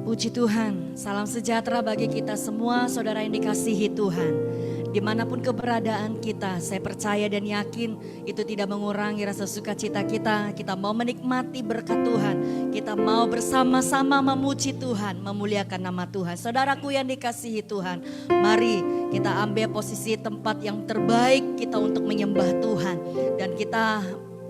Puji Tuhan, salam sejahtera bagi kita semua saudara yang dikasihi Tuhan. Dimanapun keberadaan kita, saya percaya dan yakin itu tidak mengurangi rasa sukacita kita. Kita mau menikmati berkat Tuhan, kita mau bersama-sama memuji Tuhan, memuliakan nama Tuhan. Saudaraku yang dikasihi Tuhan, mari kita ambil posisi tempat yang terbaik kita untuk menyembah Tuhan. Dan kita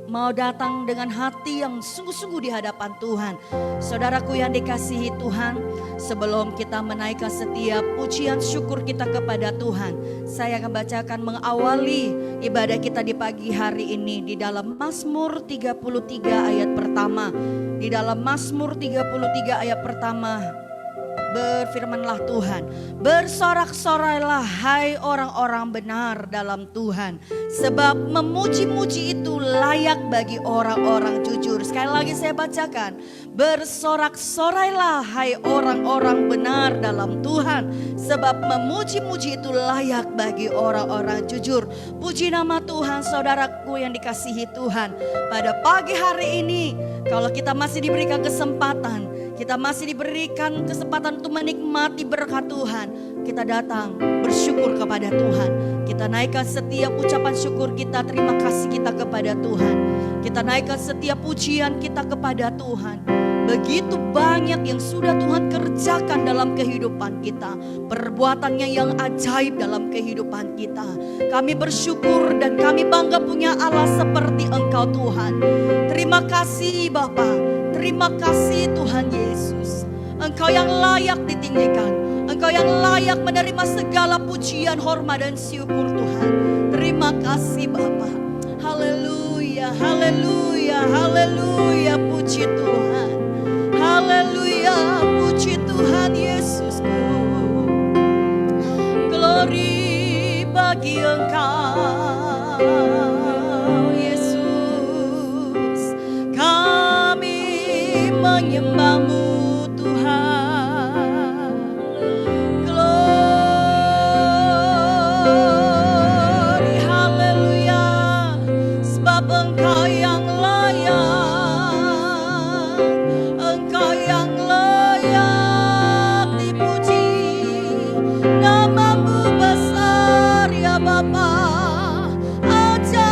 mau datang dengan hati yang sungguh-sungguh di hadapan Tuhan. Saudaraku yang dikasihi Tuhan, sebelum kita menaikkan setiap pujian syukur kita kepada Tuhan, saya akan bacakan mengawali ibadah kita di pagi hari ini di dalam Mazmur 33 ayat pertama. Di dalam Mazmur 33 ayat pertama, berfirmanlah Tuhan, bersorak-sorailah hai orang-orang benar dalam Tuhan, sebab memuji-muji itu layak bagi orang-orang jujur. Sekali lagi saya bacakan, bersorak-sorailah hai orang-orang benar dalam Tuhan, sebab memuji-muji itu layak bagi orang-orang jujur. Puji nama Tuhan. Saudaraku yang dikasihi Tuhan, pada pagi hari ini kalau kita masih diberikan kesempatan, kita masih diberikan kesempatan untuk menikmati berkat Tuhan, kita datang bersyukur kepada Tuhan. Kita naikkan setiap ucapan syukur kita, terima kasih kita kepada Tuhan. Kita naikkan setiap pujian kita kepada Tuhan. Begitu banyak yang sudah Tuhan kerjakan dalam kehidupan kita, perbuatannya yang ajaib dalam kehidupan kita. Kami bersyukur dan kami bangga punya Allah seperti Engkau Tuhan. Terima kasih Bapa, terima kasih Tuhan Yesus. Engkau yang layak ditinggikan, Engkau yang layak menerima segala pujian, hormat dan syukur Tuhan. Terima kasih Bapa. Haleluya, haleluya, haleluya, puji Tuhan. Haleluya, puji Tuhan Yesusku. Glory bagi Engkau Yesus. Kami menyembah-Mu Tuhan. Glory, haleluya, sebab Engkau yang layak. Bapa, ajaib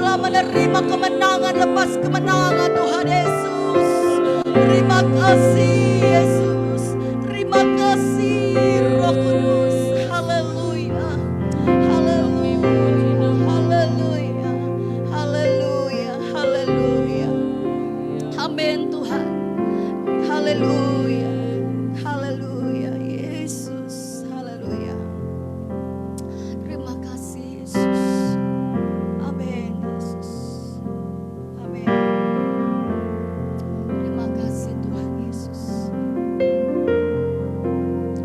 telah menerima kemenangan lepas kemenangan Tuhan Yesus. Terima kasih Yesus. Terima kasih Roh Kudus. Haleluya. Haleluya. Haleluya. Haleluya. Haleluya. Amin Tuhan. Haleluya. Haleluya Yesus. Haleluya. Terima kasih Yesus. Amin Yesus. Amin. Terima kasih Tuhan Yesus.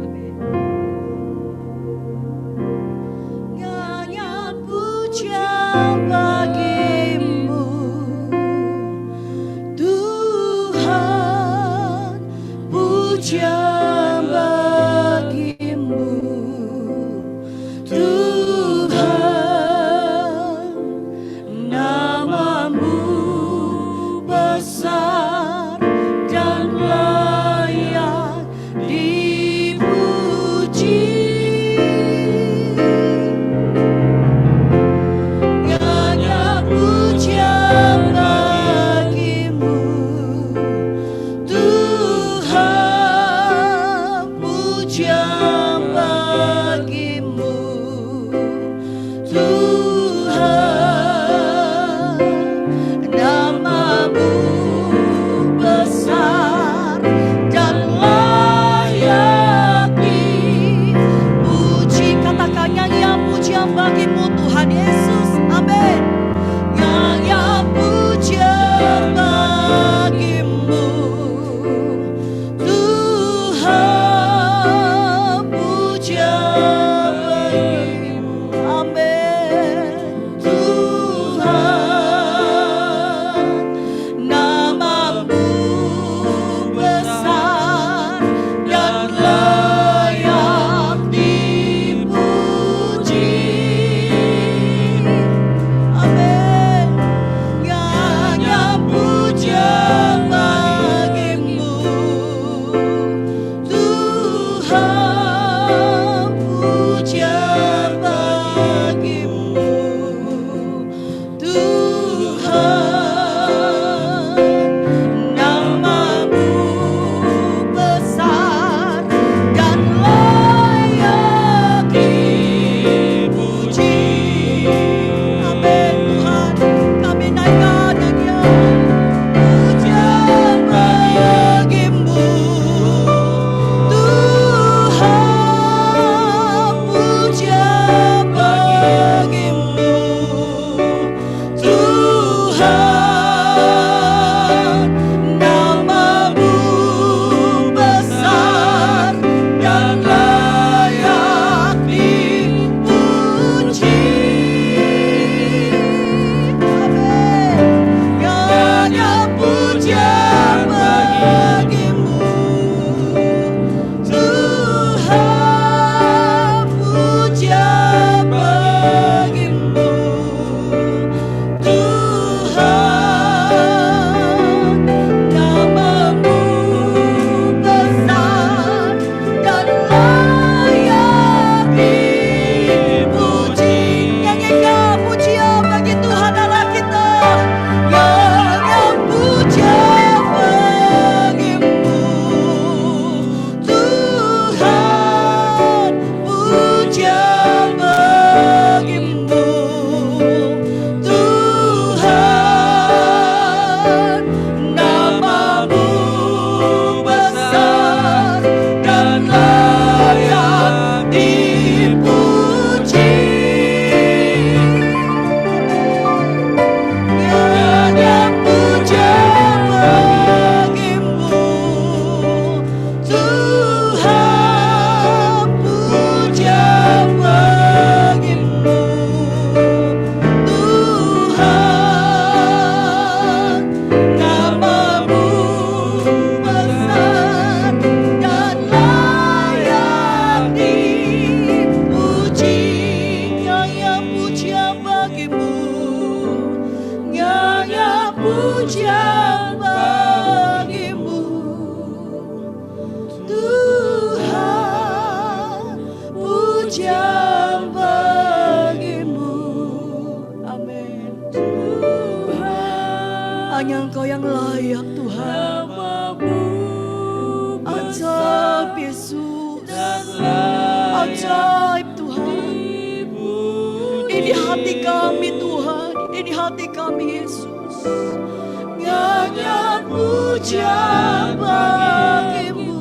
Amin. Nyanyian pujian bagimu Tuhan, pujian bagimu Tuhan, namamu besar dan layak dipuji. Nyanyian pujian bagimu Tuhan, pujian bagimu Tuhan, namamu besar dan layak dipuji. Katakan nyanyian pujian bagimu Tuhan Yesus. Amin. Nyanyian pujian bagimu Tuhan, pujian bagimu. Amin. Tuhan, namamu besar dan layak dipuji. Amin. Nyanyian pujian bagimu Tuhan, pujian bagimu Tuhan, namamu besar dan layak dipuji. Amin Tuhan, kami naikkan nyanyian pujian bagimu Tuhan, pujian bagimu Tuhan, namamu besar dan layak dipuji. Amin. Nyanyian pujian bagimu Tuhan, pujian bagimu Tuhan, namamu besar dan layak dipuji. Nyanyikan pujian bagi Tuhan Allah kita. Nyanyian pujian bagimu Tuhan, pujian bagimu Tuhan, namamu besar dan layak dipuji. Nyanyian pujian bagimu Tuhan, pujian bagimu Tuhan, namamu besar dan layak dipuji. Nyanyian pujian bagimu, nyanyian pujian bagimu Tuhan, pujian bagimu. Amin. Hanya Engkau yang layak Tuhan. Ajaib Yesus, ajaib Tuhan. Ini hati kami Tuhan, ini hati kami Yesus. Nyanyi puja bagimu,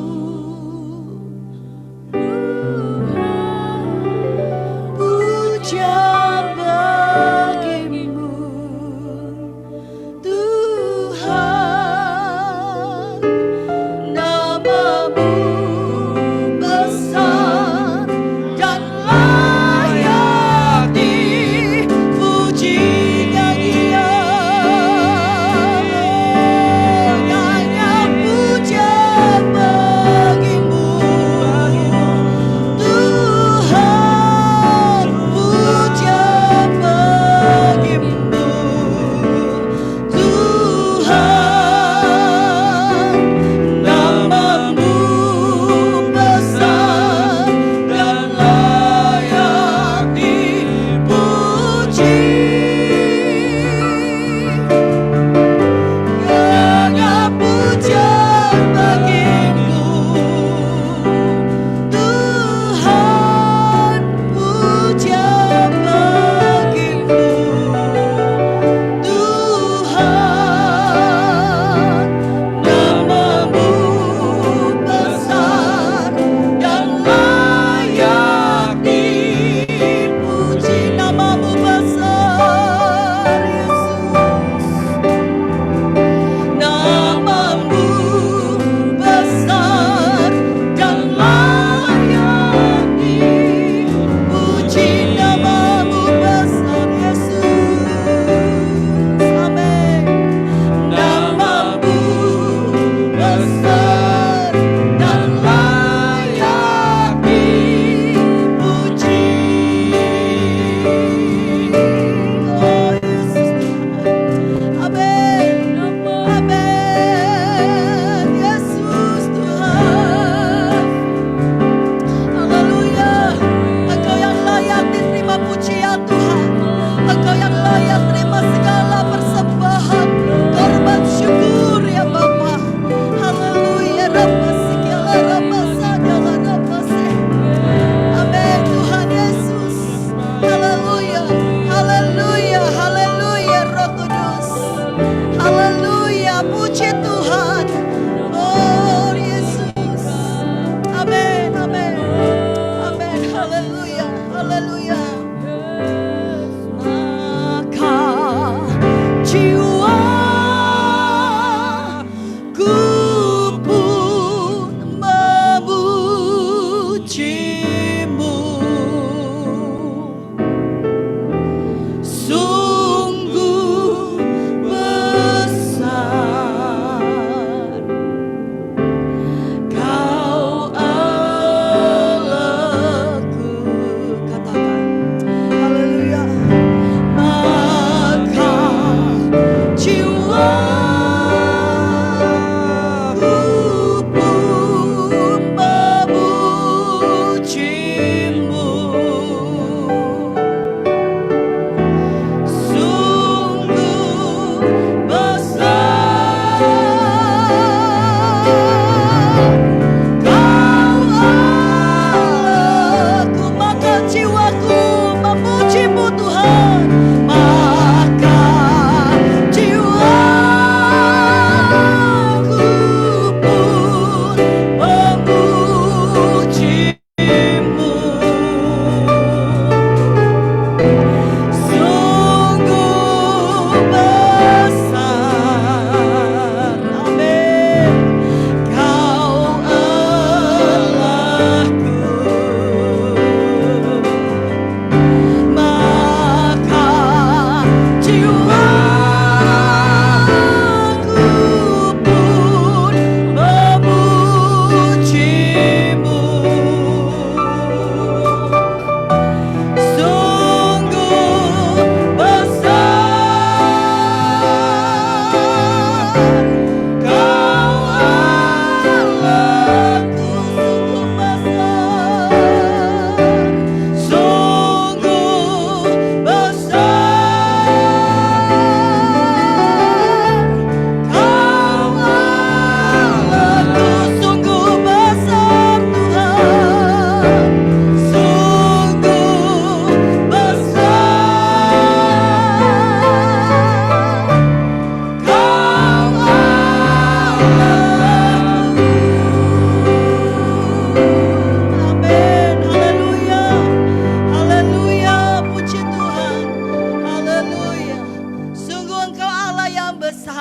puja bagimu Tuhan. Namamu besar dan layak dipuji nyanyian. Nyanyi puja bagimu.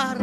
besar.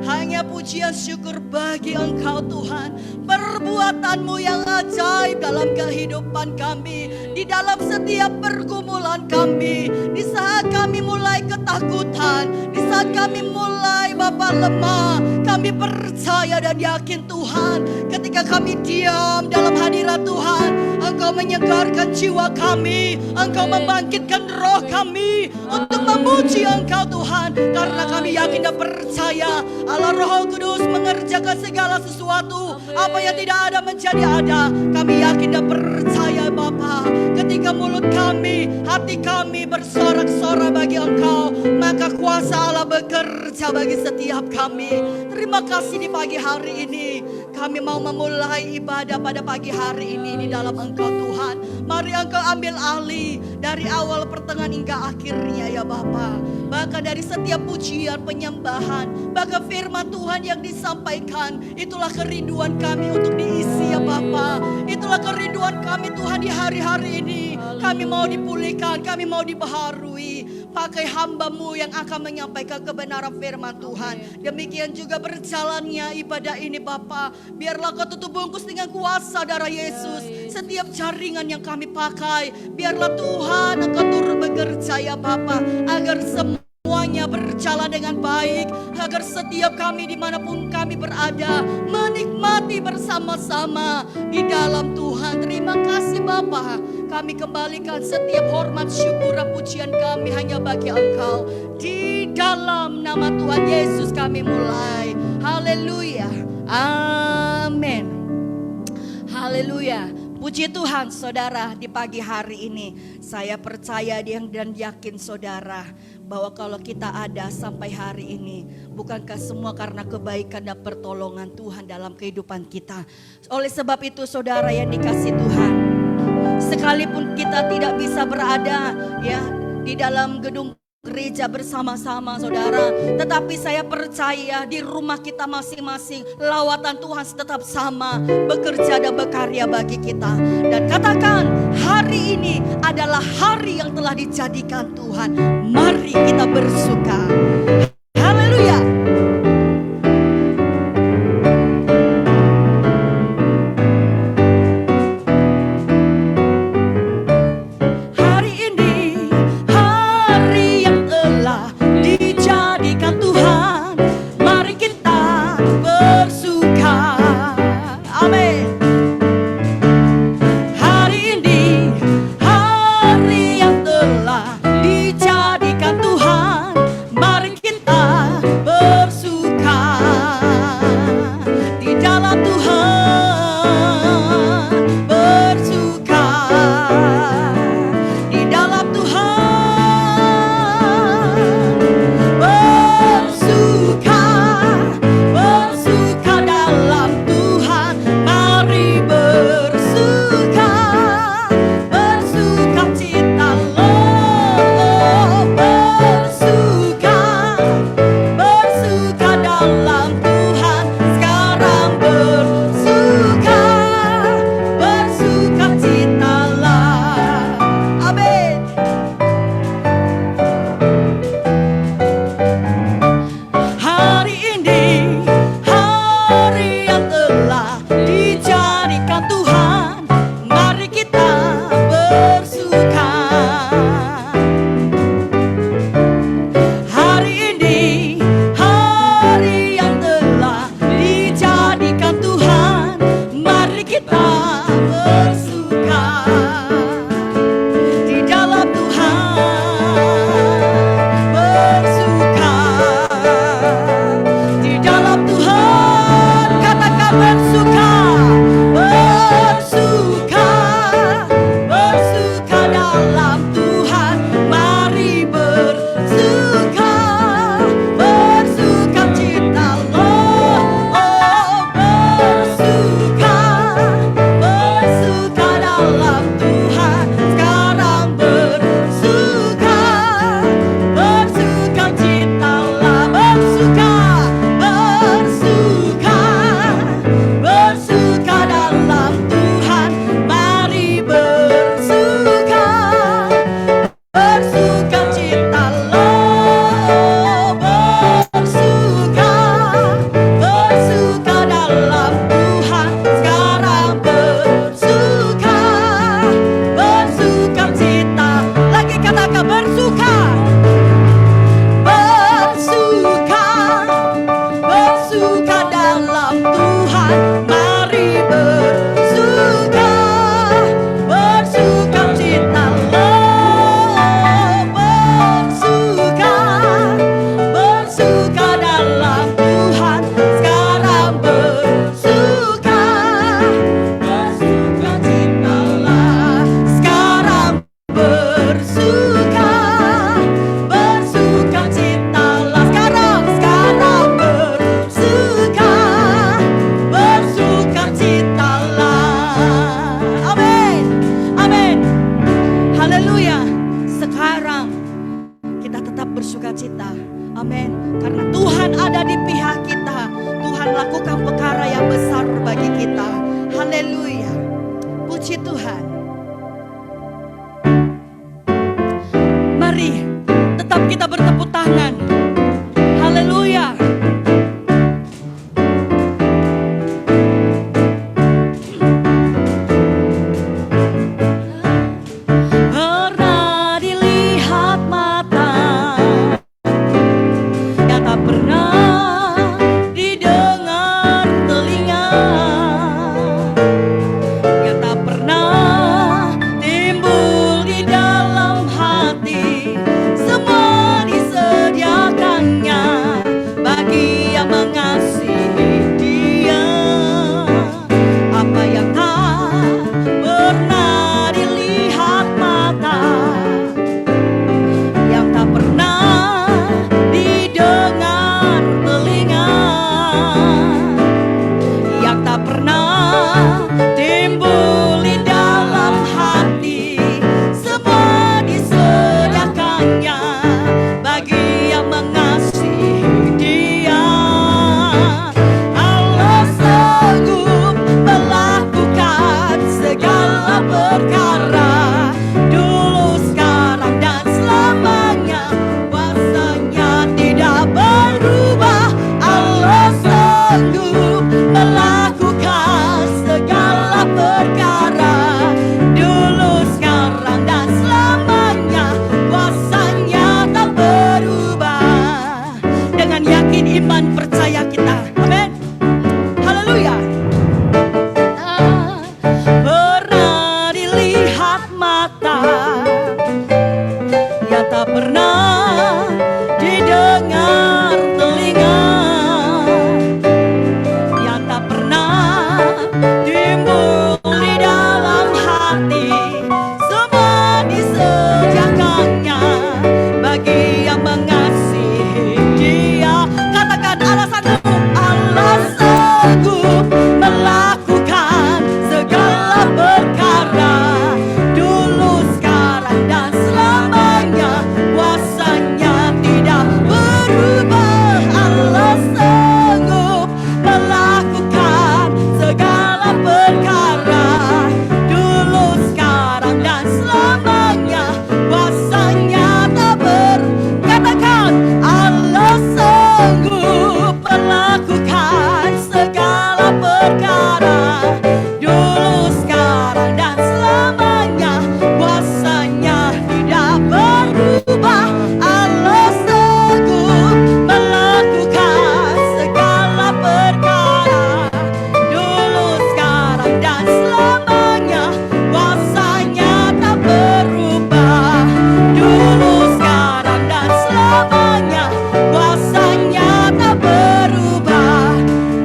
Hanya pujian syukur bagi Engkau Tuhan. Perbuatan-Mu yang ajaib dalam kehidupan kami, di dalam setiap pergumulan kami, di saat kami mulai ketakutan, di saat kami mulai Bapa lemah, kami percaya dan yakin Tuhan, ketika kami diam dalam hadirat Tuhan, Engkau menyegarkan jiwa kami, Engkau membangkitkan roh kami untuk memuji Engkau Tuhan, karena kami yakin dan percaya Allah Roh Kudus mengerjakan segala sesuatu. Apa yang tidak ada menjadi ada. Kami yakin dan percaya Bapa, ketika mulut kami, hati kami bersorak-sorak bagi Engkau, maka kuasa Allah bekerja bagi setiap kami. Terima kasih di pagi hari ini. Kami mau memulai ibadah pada pagi hari ini di dalam Engkau Tuhan. Mari Engkau ambil alih dari awal pertengahan hingga akhirnya ya Bapa. Bahkan dari setiap pujian, penyembahan, bahkan firman Tuhan yang disampaikan, itulah kerinduan kami untuk diisi ya Bapa. Itulah kerinduan kami Tuhan di hari-hari ini. Kami mau dipulihkan, kami mau dibaharui. Pakai hamba-Mu yang akan menyampaikan kebenaran firman Tuhan. Demikian juga berjalannya ibadah ini Bapa. Biarlah Kau tutup bungkus dengan kuasa darah Yesus. Setiap jaringan yang kami pakai, biarlah Tuhan Engkau turut bekerja ya Bapa, agar semuanya berjalan dengan baik, agar setiap kami dimanapun kami berada menikmati bersama-sama di dalam Tuhan. Terima kasih Bapa. Kami kembalikan setiap hormat, syukur, dan pujian kami hanya bagi Engkau. Di dalam nama Tuhan Yesus kami mulai. Haleluya. Amin. Haleluya. Puji Tuhan saudara, di pagi hari ini saya percaya dan yakin saudara, bahwa kalau kita ada sampai hari ini, bukankah semua karena kebaikan dan pertolongan Tuhan dalam kehidupan kita. Oleh sebab itu saudara yang dikasih Tuhan, sekalipun kita tidak bisa berada ya di dalam gedung gereja bersama-sama saudara, tetapi saya percaya di rumah kita masing-masing lawatan Tuhan tetap sama, bekerja dan berkarya bagi kita. Dan katakan, hari ini adalah hari yang telah dijadikan Tuhan. Mari kita bersuka. Haleluya. Kita Amin. Karena Tuhan ada di pihak kita. Tuhan lakukan perkara yang besar bagi kita. Haleluya. Puji Tuhan. Mari tetap kita bertepuk tangan. Haleluya. Pernah dilihat mata yang tak pernah didengar telinga, yang tak pernah timbul di dalam hati, semua disediakannya bagi yang mengasihi Dia. Apa yang tak pernah dilihat mata, yang tak pernah didengar telinga, yang tak pernah timbul di dalam hati, semua disediakannya bagi yang mengasihi Dia. Allah sanggup melakukan segala perkara, dulu, sekarang, dan selamanya. Kuasanya tidak berubah. Allah sanggup melakukan segala perkara, dulu, sekarang, dan selamanya. Kuasanya tak berubah. Dengan yakin iman percaya kita. Amin. Haleluya. Pernah dilihat mata, yang tak pernah didengar telinga, yang tak pernah timbul di dalam hati, semua disediakannya bagi yang mengasihi Dia. Katakan Allah sanggup, Allah sanggup melakukan segala perkara, dulu, sekarang, dan selamanya. Kuasanya tidak berubah. Allah sanggup melakukan segala perkara, dulu, sekarang, dan selamanya. Kuasanya tak katakan Allah sanggup melakukan segala perkara, dulu, sekarang, dan selamanya. Kuasanya tidak berubah. Allah sanggup melakukan segala perkara, dulu, sekarang, dan selamanya. Kuasanya tak berubah, dulu, sekarang, dan selamanya. Kuasanya tak berubah,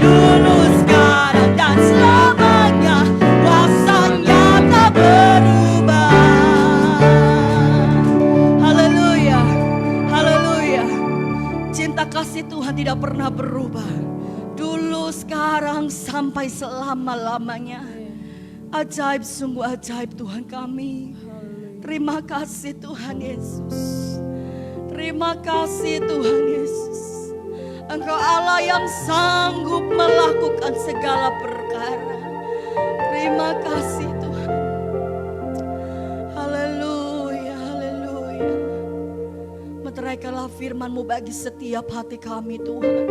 dulu, sekarang, dan selamanya. Kuasanya tak berubah. Haleluya. Haleluya. Cinta kasih Tuhan tidak pernah berubah, dulu, sekarang, sampai selama-lamanya. Ajaib, sungguh ajaib Tuhan kami. Terima kasih Tuhan Yesus. Terima kasih Tuhan Yesus. Engkau Allah yang sanggup melakukan segala perkara. Terima kasih Tuhan. Haleluya, haleluya. Meteraikanlah firman-Mu bagi setiap hati kami Tuhan.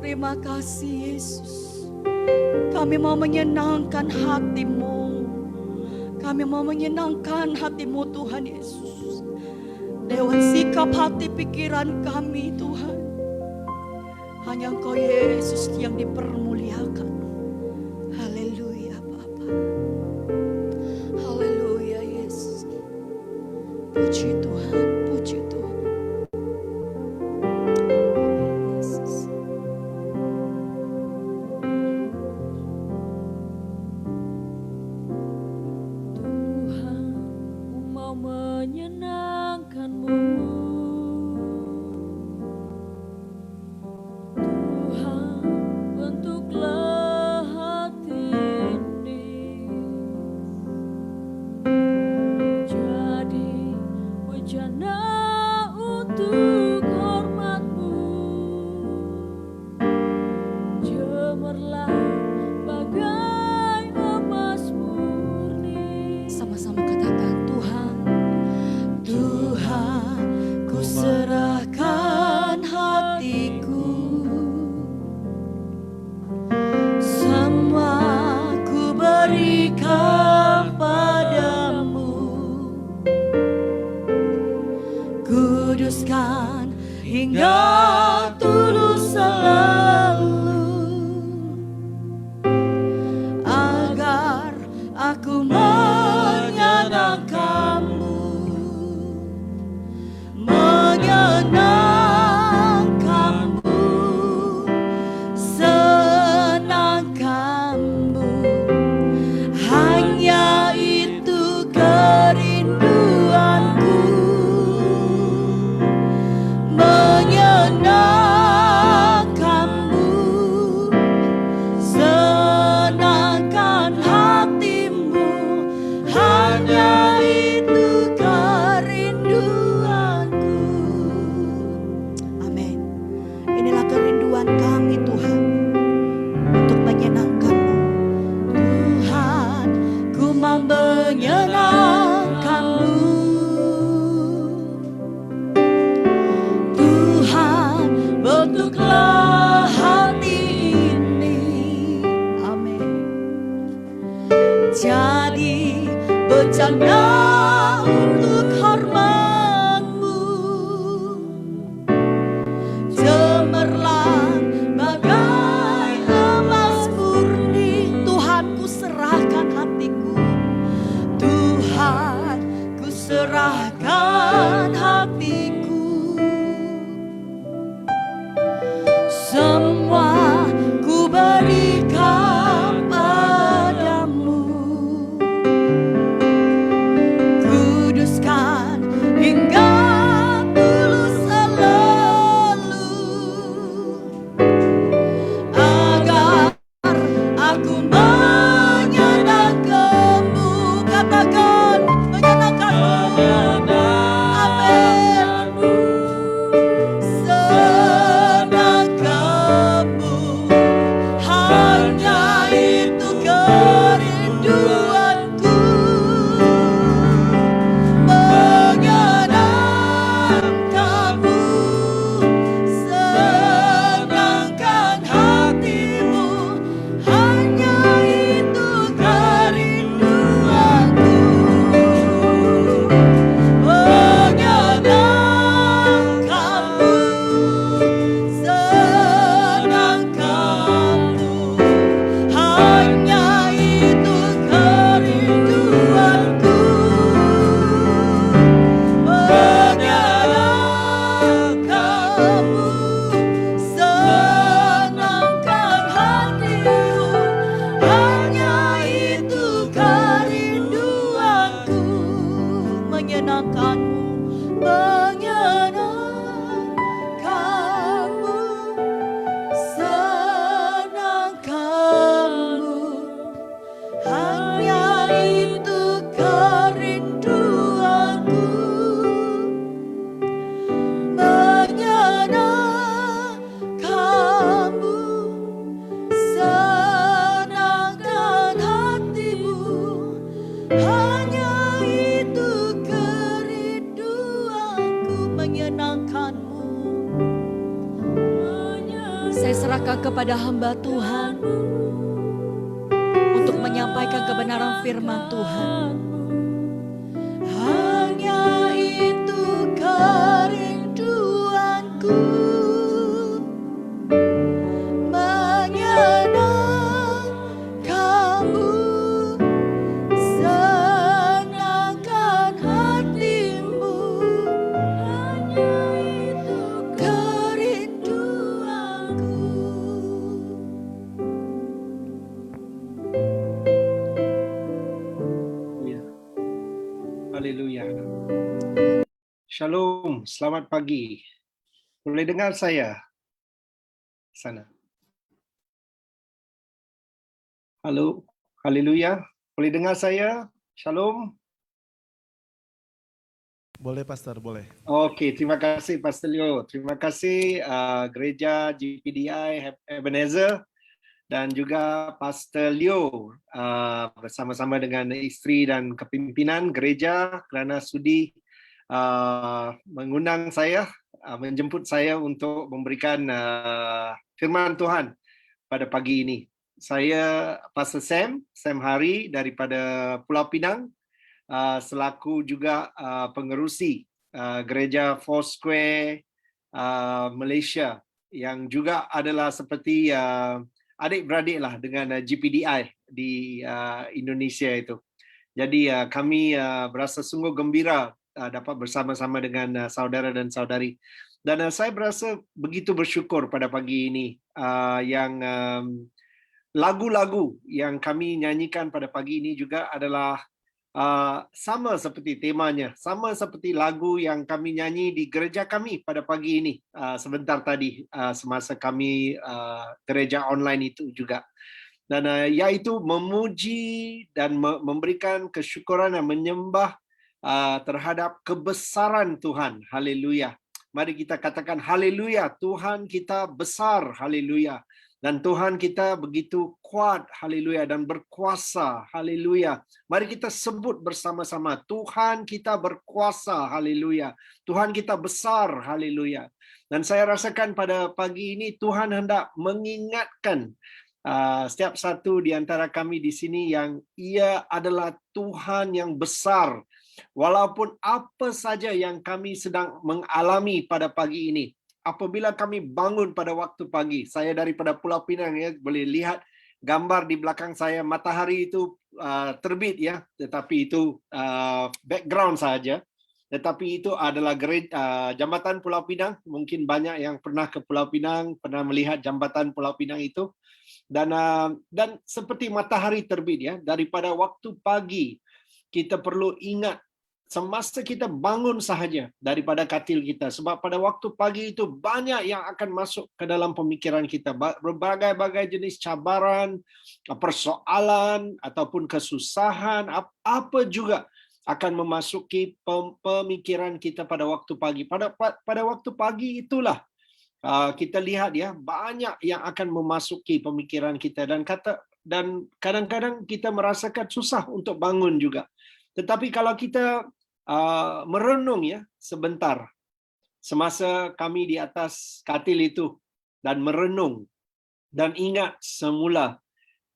Terima kasih Yesus. Kami mau menyenangkan hati-Mu. Kami mau menyenangkan hati-Mu Tuhan Yesus. Lewat sikap hati pikiran kami Tuhan. Hanya Engkau Yesus yang dipermuliakan. Haleluya Bapa. Haleluya Yesus. Puji Tuhan, puji Tuhan. Yesus. Tuhan, ku mau menyenangkan-Mu. Tuhan, bentuklah hati ini jadi tulus selalu, agar aku menyenangkanmu, menyenangkanmu, senangkanmu. Hanya itu kerinduanku, menyenangkanmu, senangkan hatimu. Hanya itu kerinduanku. Amin. Inilah kerinduan kami Tuhan, untuk menyenangkan-Mu. Tuhan, ku mau menyenangkan-Mu. Tuhan, bentuklah hati ini. Amin. Jadi bencana untuk hormat-Mu, cemerlang bagai emas murni. Tuhan, ku serahkan hatiku. Tuhan, ku serahkan hatiku. Semua ku berikan padamu. Kuduskan hingga tulus selalu, agar aku menyenangkanmu. Katakan, menyenangkanmu. Amin. Senangkanmu. Hanya itu kerinduanku, menyenangkanmu, senangkan hatimu. Hanya itu kerinduanku, menyenangkanmu, senangkanmu. Hanya itu kerinduanku, menyenangkanmu, senangkan hatimu. Hanya itu kerinduanku, menyenangkanmu, menyenangkanmu, senangkanmu. Hanya itu kerinduanku, menyenangkanmu, senangkan hatimu. Hanya itu kerinduanku, menyenangkanmu. Saya serahkan kepada hamba Tuhan untuk menyampaikan kebenaran firman Tuhan. Hanya itu kerinduanku, menyenangkanmu, senangkan hatimu. Hanya itu kerinduanku. Haleluya. Shalom, selamat pagi. Boleh dengar saya? Sana. Halo, haleluya. Boleh dengar saya? Shalom. Boleh Pastor, boleh. Oke, terima kasih Pastor Leo. Terima kasih Gereja GPDI Ebenezer dan juga Pastor Leo bersama-sama dengan isteri dan kepimpinan gereja kerana sudi mengundang saya, menjemput saya untuk memberikan firman Tuhan pada pagi ini. Saya Pastor Sam Hari daripada Pulau Pinang, selaku juga pengerusi gereja Foursquare Malaysia yang juga adalah seperti adik-beradik lah dengan GPDI di Indonesia itu. Jadi kami berasa sungguh gembira dapat bersama-sama dengan saudara dan saudari. Dan saya berasa begitu bersyukur pada pagi ini yang lagu-lagu yang kami nyanyikan pada pagi ini juga adalah sama seperti temanya, sama seperti lagu yang kami nyanyi di gereja kami pada pagi ini sebentar tadi semasa kami gereja online itu juga. Dan yaitu memuji dan memberikan kesyukuran dan menyembah terhadap kebesaran Tuhan. Haleluya. Mari kita katakan haleluya, Tuhan kita besar. Haleluya. Dan Tuhan kita begitu kuat, haleluya, dan berkuasa, haleluya. Mari kita sebut bersama-sama, Tuhan kita berkuasa, haleluya. Tuhan kita besar, haleluya. Dan saya rasakan pada pagi ini Tuhan hendak mengingatkan setiap satu di antara kami di sini yang ia adalah Tuhan yang besar. Walaupun apa saja yang kami sedang mengalami pada pagi ini, apabila kami bangun pada waktu pagi, saya daripada Pulau Pinang ya, boleh lihat gambar di belakang saya, matahari itu terbit ya, tetapi itu background saja. Tetapi itu adalah jambatan Pulau Pinang. Mungkin banyak yang pernah ke Pulau Pinang, pernah melihat jambatan Pulau Pinang itu. Dan seperti matahari terbit ya, daripada waktu pagi kita perlu ingat semasa kita bangun sahaja daripada katil kita. Sebab pada waktu pagi itu banyak yang akan masuk ke dalam pemikiran kita. Berbagai-bagai jenis cabaran, persoalan, ataupun kesusahan, apa juga akan memasuki pemikiran kita pada waktu pagi. Pada waktu pagi itulah kita lihat ya, banyak yang akan memasuki pemikiran kita. Dan kadang-kadang kita merasakan susah untuk bangun juga. Tetapi kalau kita merenung ya sebentar semasa kami di atas katil itu dan merenung dan ingat semula,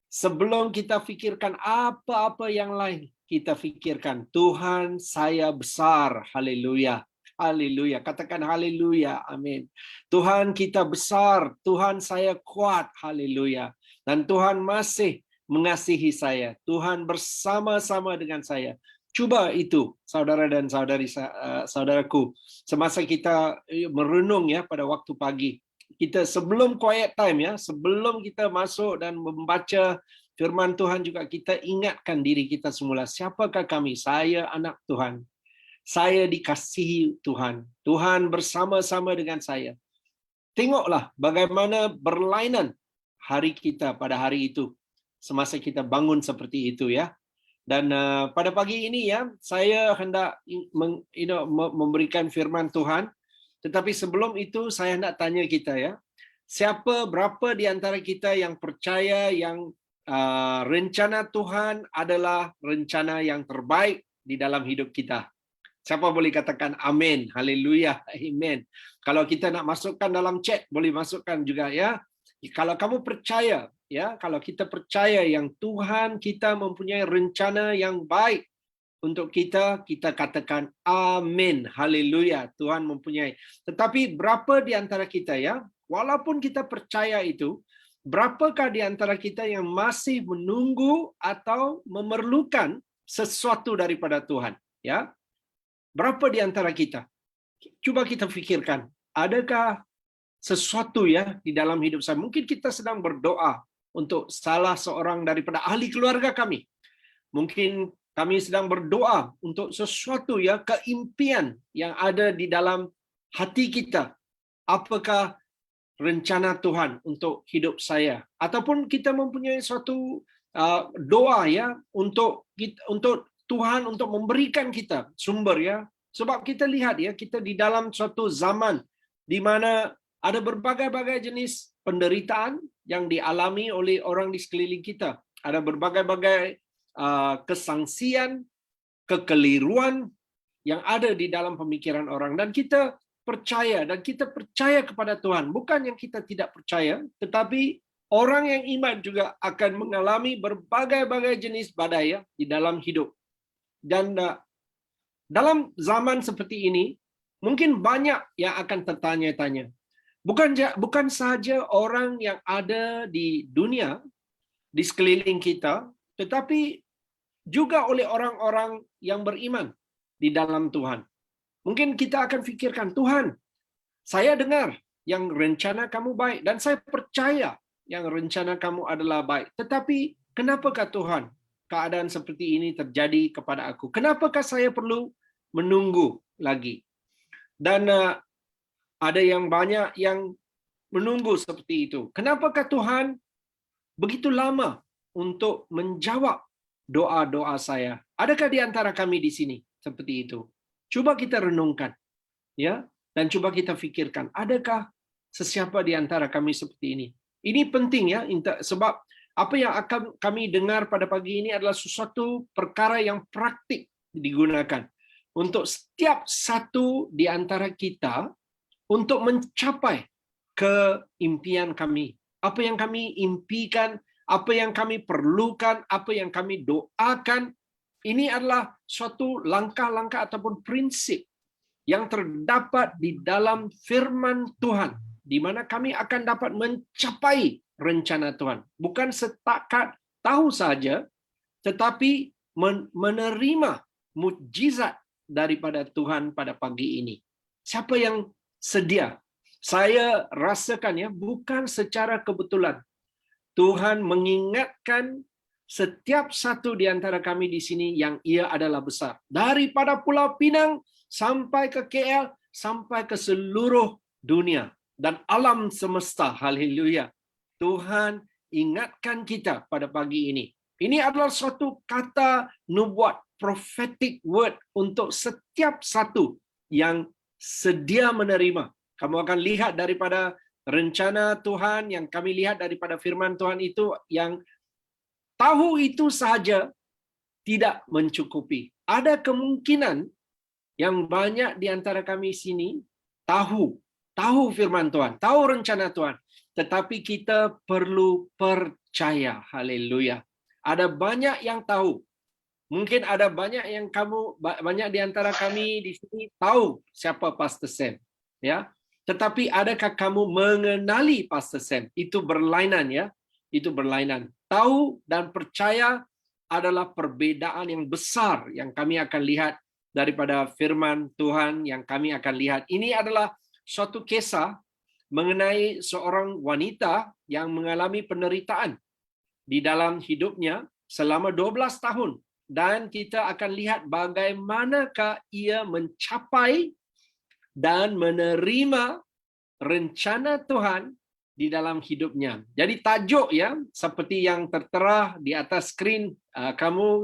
sebelum kita fikirkan apa-apa yang lain, kita fikirkan Tuhan saya besar, haleluya. Haleluya, katakan haleluya, amin. Tuhan kita besar, Tuhan saya kuat, haleluya. Dan Tuhan masih mengasihi saya, Tuhan bersama-sama dengan saya. Coba itu, saudara dan saudaraku, semasa kita merenung ya pada waktu pagi. Kita sebelum quiet time ya, sebelum kita masuk dan membaca firman Tuhan juga kita ingatkan diri kita semula, siapakah kami? Saya anak Tuhan. Saya dikasihi Tuhan. Tuhan bersama-sama dengan saya. Tengoklah bagaimana berlainan hari kita pada hari itu. Semasa kita bangun seperti itu ya. Dan pada pagi ini ya, saya hendak memberikan firman Tuhan. Tetapi sebelum itu saya hendak tanya kita ya. Berapa di antara kita yang percaya yang rencana Tuhan adalah rencana yang terbaik di dalam hidup kita? Siapa boleh katakan amin, haleluya, amen. Kalau kita nak masukkan dalam chat, boleh masukkan juga ya. Kalau kamu percaya, ya, kalau kita percaya yang Tuhan kita mempunyai rencana yang baik untuk kita, kita katakan amin, haleluya, Tuhan mempunyai. Tetapi berapa di antara kita ya, walaupun kita percaya itu, berapakah di antara kita yang masih menunggu atau memerlukan sesuatu daripada Tuhan, ya? Berapa di antara kita? Coba kita fikirkan, adakah sesuatu ya di dalam hidup saya? Mungkin kita sedang berdoa untuk salah seorang daripada ahli keluarga kami. Mungkin kami sedang berdoa untuk sesuatu ya, keimpian yang ada di dalam hati kita. Apakah rencana Tuhan untuk hidup saya? Ataupun kita mempunyai suatu doa ya untuk Tuhan untuk memberikan kita sumber ya. Sebab kita lihat ya, kita di dalam suatu zaman di mana ada berbagai-bagai jenis penderitaan yang dialami oleh orang di sekeliling kita. Ada berbagai-bagai kesangsian, kekeliruan yang ada di dalam pemikiran orang. Dan kita percaya kepada Tuhan. Bukan yang kita tidak percaya, tetapi orang yang iman juga akan mengalami berbagai-bagai jenis badai ya, di dalam hidup. Dan dalam zaman seperti ini, Mungkin banyak yang akan tertanya-tanya. Bukan sahaja orang yang ada di dunia, di sekeliling kita, tetapi juga oleh orang-orang yang beriman di dalam Tuhan. Mungkin kita akan fikirkan, Tuhan, saya dengar yang rencana kamu baik dan saya percaya yang rencana kamu adalah baik. Tetapi kenapakah Tuhan keadaan seperti ini terjadi kepada aku? Kenapakah saya perlu menunggu lagi? Dan ada yang banyak yang menunggu seperti itu. Kenapakah Tuhan begitu lama untuk menjawab doa-doa saya? Adakah di antara kami di sini seperti itu? Coba kita renungkan, ya, dan coba kita fikirkan, adakah sesiapa di antara kami seperti ini? Ini penting ya, sebab apa yang akan kami dengar pada pagi ini adalah sesuatu perkara yang praktik digunakan untuk setiap satu di antara kita untuk mencapai keimpian kami. Apa yang kami impikan, apa yang kami perlukan, apa yang kami doakan, ini adalah suatu langkah-langkah ataupun prinsip yang terdapat di dalam firman Tuhan, di mana kami akan dapat mencapai rencana Tuhan. Bukan setakat tahu saja, tetapi menerima mukjizat daripada Tuhan pada pagi ini. Siapa yang sedia? Saya rasakan ya, bukan secara kebetulan. Tuhan mengingatkan setiap satu di antara kami di sini yang ia adalah besar. Daripada Pulau Pinang sampai ke KL, sampai ke seluruh dunia dan alam semesta. Haleluya. Tuhan ingatkan kita pada pagi ini. Ini adalah suatu kata nubuat, prophetic word untuk setiap satu yang sedia menerima. Kamu akan lihat daripada rencana Tuhan, yang kami lihat daripada firman Tuhan itu, yang tahu itu sahaja tidak mencukupi. Ada kemungkinan yang banyak di antara kami sini tahu firman Tuhan, tahu rencana Tuhan, tetapi kita perlu percaya. Haleluya. Ada banyak yang tahu. Mungkin ada banyak di antara kami di sini tahu siapa Pastor Sam, ya. Tetapi adakah kamu mengenali Pastor Sam? Itu berlainan ya. Itu berlainan. Tahu dan percaya adalah perbedaan yang besar yang kami akan lihat daripada firman Tuhan yang kami akan lihat. Ini adalah suatu kisah mengenai seorang wanita yang mengalami penderitaan di dalam hidupnya selama 12 tahun. Dan kita akan lihat bagaimanakah ia mencapai dan menerima rencana Tuhan di dalam hidupnya. Jadi tajuk ya, seperti yang tertera di atas skrin,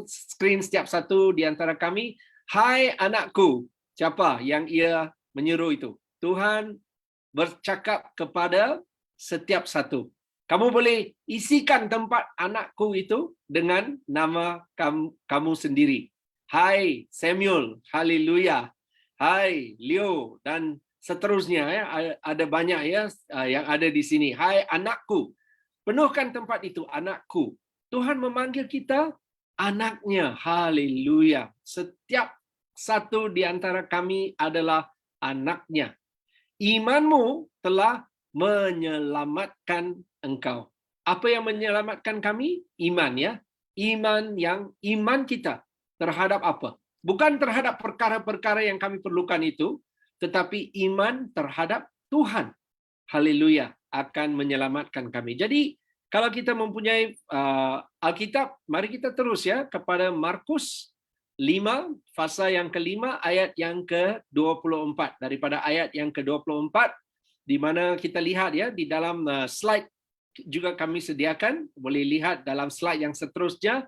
skrin setiap satu di antara kami, Hai anakku. Siapa yang ia menyeru itu? Tuhan bercakap kepada setiap satu. Kamu boleh isikan tempat anakku itu dengan nama kamu sendiri. Hai Samuel, haleluya. Hai Leo, dan seterusnya ya, ada banyak ya yang ada di sini. Hai anakku. Penuhkan tempat itu, anakku. Tuhan memanggil kita anaknya. Haleluya. Setiap satu di antara kami adalah anaknya. Imanmu telah menyelamatkan engkau. Apa yang menyelamatkan kami? Iman ya. Iman kita terhadap apa? Bukan terhadap perkara-perkara yang kami perlukan itu, tetapi iman terhadap Tuhan. Haleluya, akan menyelamatkan kami. Jadi, kalau kita mempunyai Alkitab, mari kita terus ya kepada Markus 5, pasal yang kelima, ayat yang ke-24. Daripada ayat yang ke-24, di mana kita lihat ya, di dalam slide juga kami sediakan, boleh lihat dalam slide yang seterusnya,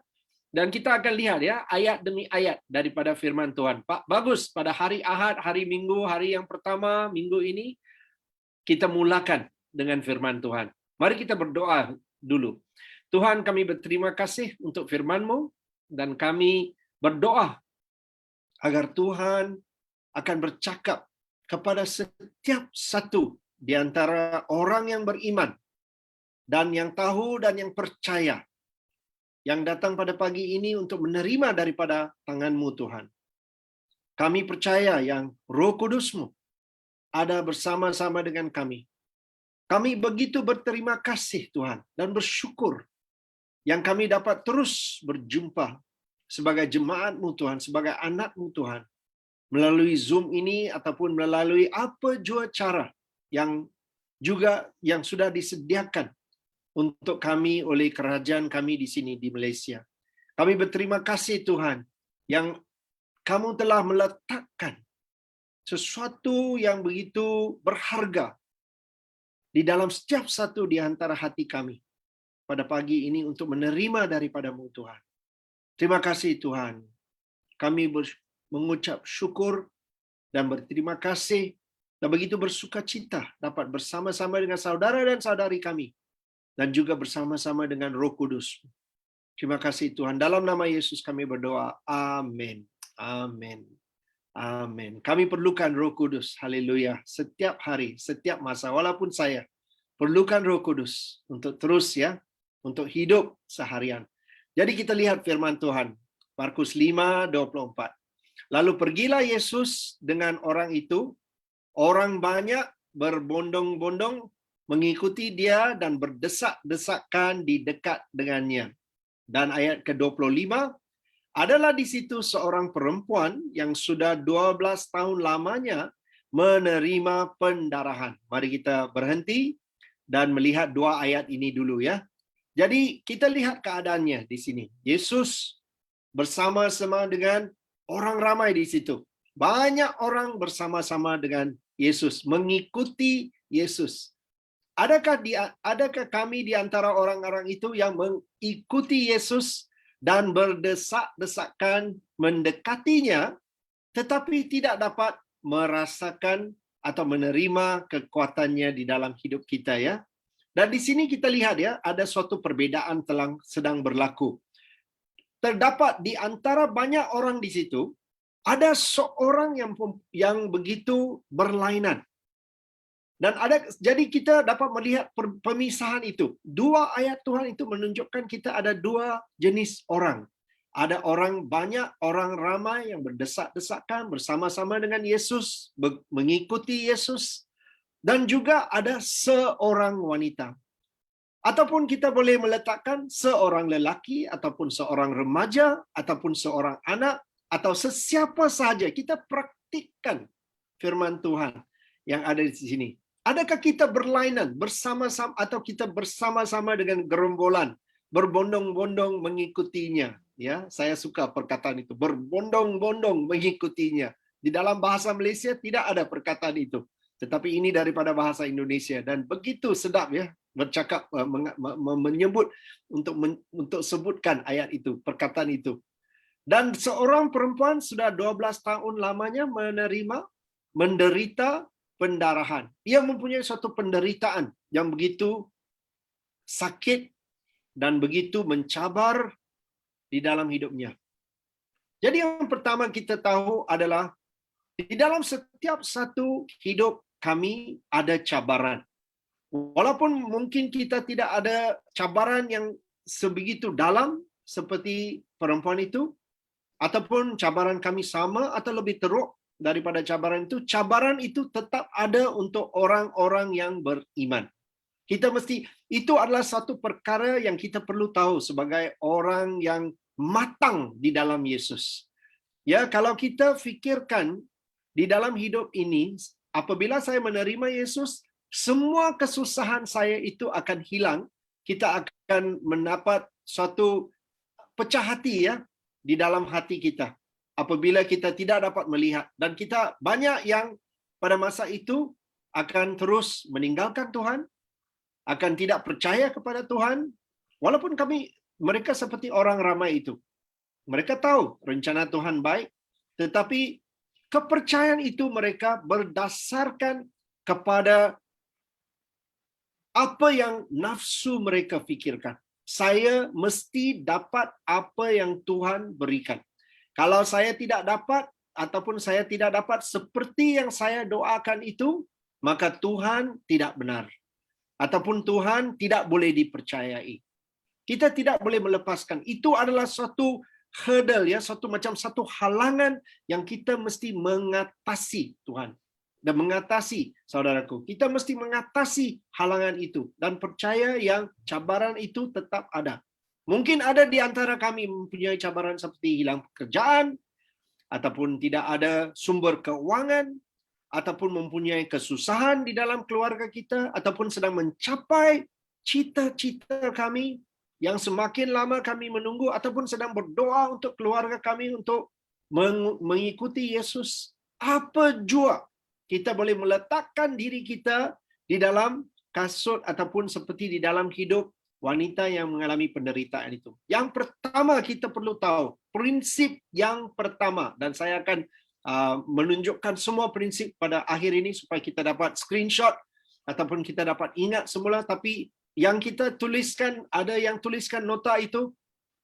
dan kita akan lihat ya, ayat demi ayat daripada firman Tuhan. Pak, bagus, pada hari Ahad, hari Minggu, hari yang pertama, minggu ini, kita mulakan dengan firman Tuhan. Mari kita berdoa dulu. Tuhan, kami berterima kasih untuk firman-Mu, dan kami berdoa agar Tuhan akan bercakap kepada setiap satu di antara orang yang beriman, dan yang tahu dan yang percaya, yang datang pada pagi ini untuk menerima daripada tangan-Mu Tuhan. Kami percaya yang Roh Kudus-Mu ada bersama-sama dengan kami. Kami begitu berterima kasih Tuhan dan bersyukur yang kami dapat terus berjumpa sebagai jemaat-Mu Tuhan, sebagai anak-Mu Tuhan, melalui Zoom ini ataupun melalui apa jua cara yang sudah disediakan untuk kami oleh kerajaan kami di sini di Malaysia. Kami berterima kasih Tuhan yang Kamu telah meletakkan sesuatu yang begitu berharga di dalam setiap satu di antara hati kami pada pagi ini untuk menerima daripada-Mu Tuhan. Terima kasih Tuhan. Kami mengucap syukur dan berterima kasih dan begitu bersuka cita dapat bersama-sama dengan saudara dan saudari kami dan juga bersama-sama dengan Roh Kudus. Terima kasih Tuhan. Dalam nama Yesus kami berdoa. Amin. Amin. Amin. Kami perlukan Roh Kudus. Haleluya. Setiap hari, setiap masa. Walaupun saya perlukan Roh Kudus untuk terus untuk hidup seharian. Jadi kita lihat firman Tuhan. Markus 5:24. Lalu pergilah Yesus dengan orang itu. Orang banyak berbondong-bondong mengikuti dia dan berdesak-desakan di dekat dengannya. Dan ayat ke-25, adalah di situ seorang perempuan yang sudah 12 tahun lamanya menerima pendarahan. Mari kita berhenti dan melihat dua ayat ini dulu ya. Jadi kita lihat keadaannya di sini. Yesus bersama-sama dengan orang ramai di situ. Banyak orang bersama-sama dengan Yesus, mengikuti Yesus. Adakah kami di antara orang-orang itu yang mengikuti Yesus dan berdesak-desakan mendekatinya, tetapi tidak dapat merasakan atau menerima kekuatannya di dalam hidup kita ya? Dan di sini kita lihat ya, ada suatu perbedaan sedang berlaku. Terdapat di antara banyak orang di situ, ada seorang yang begitu berlainan. Dan jadi kita dapat melihat pemisahan itu. Dua ayat Tuhan itu menunjukkan kita ada dua jenis orang. Ada orang banyak, orang ramai yang berdesak-desakan bersama-sama dengan Yesus, mengikuti Yesus. Dan juga ada seorang wanita. Ataupun kita boleh meletakkan seorang lelaki, ataupun seorang remaja, ataupun seorang anak, atau sesiapa sahaja. Kita praktikkan firman Tuhan yang ada di sini. Adakah kita berlainan bersama-sama atau kita bersama-sama dengan gerombolan, berbondong-bondong mengikutinya? Ya, saya suka perkataan itu, berbondong-bondong mengikutinya. Di dalam bahasa Malaysia tidak ada perkataan itu, tetapi ini daripada bahasa Indonesia dan begitu sedap ya bercakap menyebut untuk sebutkan ayat itu, perkataan itu. Dan seorang perempuan sudah 12 tahun lamanya menderita pendarahan. Ia mempunyai suatu penderitaan yang begitu sakit dan begitu mencabar di dalam hidupnya. Jadi yang pertama kita tahu adalah di dalam setiap satu hidup kami ada cabaran. Walaupun mungkin kita tidak ada cabaran yang sebegitu dalam seperti perempuan itu, ataupun cabaran kami sama atau lebih teruk daripada cabaran itu tetap ada untuk orang-orang yang beriman. Kita itu adalah satu perkara yang kita perlu tahu sebagai orang yang matang di dalam Yesus. Ya, kalau kita fikirkan di dalam hidup ini, apabila saya menerima Yesus, semua kesusahan saya itu akan hilang. Kita akan mendapat suatu pecah hati ya di dalam hati kita. Apabila kita tidak dapat melihat, dan kita banyak yang pada masa itu akan terus meninggalkan Tuhan, akan tidak percaya kepada Tuhan, walaupun mereka seperti orang ramai itu. Mereka tahu rencana Tuhan baik, tetapi kepercayaan itu mereka berdasarkan kepada apa yang nafsu mereka fikirkan. Saya mesti dapat apa yang Tuhan berikan. Kalau saya tidak dapat, ataupun saya tidak dapat seperti yang saya doakan itu, maka Tuhan tidak benar. Ataupun Tuhan tidak boleh dipercayai. Kita tidak boleh melepaskan. Itu adalah suatu hurdle, ya, satu halangan yang kita mesti mengatasi Tuhan. dan mengatasi, saudaraku. Kita mesti mengatasi halangan itu dan percaya yang cabaran itu tetap ada. Mungkin ada di antara kami mempunyai cabaran seperti hilang pekerjaan, ataupun tidak ada sumber keuangan, ataupun mempunyai kesusahan di dalam keluarga kita, ataupun sedang mencapai cita-cita kami yang semakin lama kami menunggu, ataupun sedang berdoa untuk keluarga kami untuk mengikuti Yesus. Apa jua kita boleh meletakkan diri kita di dalam kasut ataupun seperti di dalam hidup wanita yang mengalami penderitaan itu. Yang pertama kita perlu tahu, prinsip yang pertama, dan saya akan menunjukkan semua prinsip pada akhir ini supaya kita dapat screenshot ataupun kita dapat ingat semula. Tapi yang kita tuliskan, ada yang tuliskan nota itu,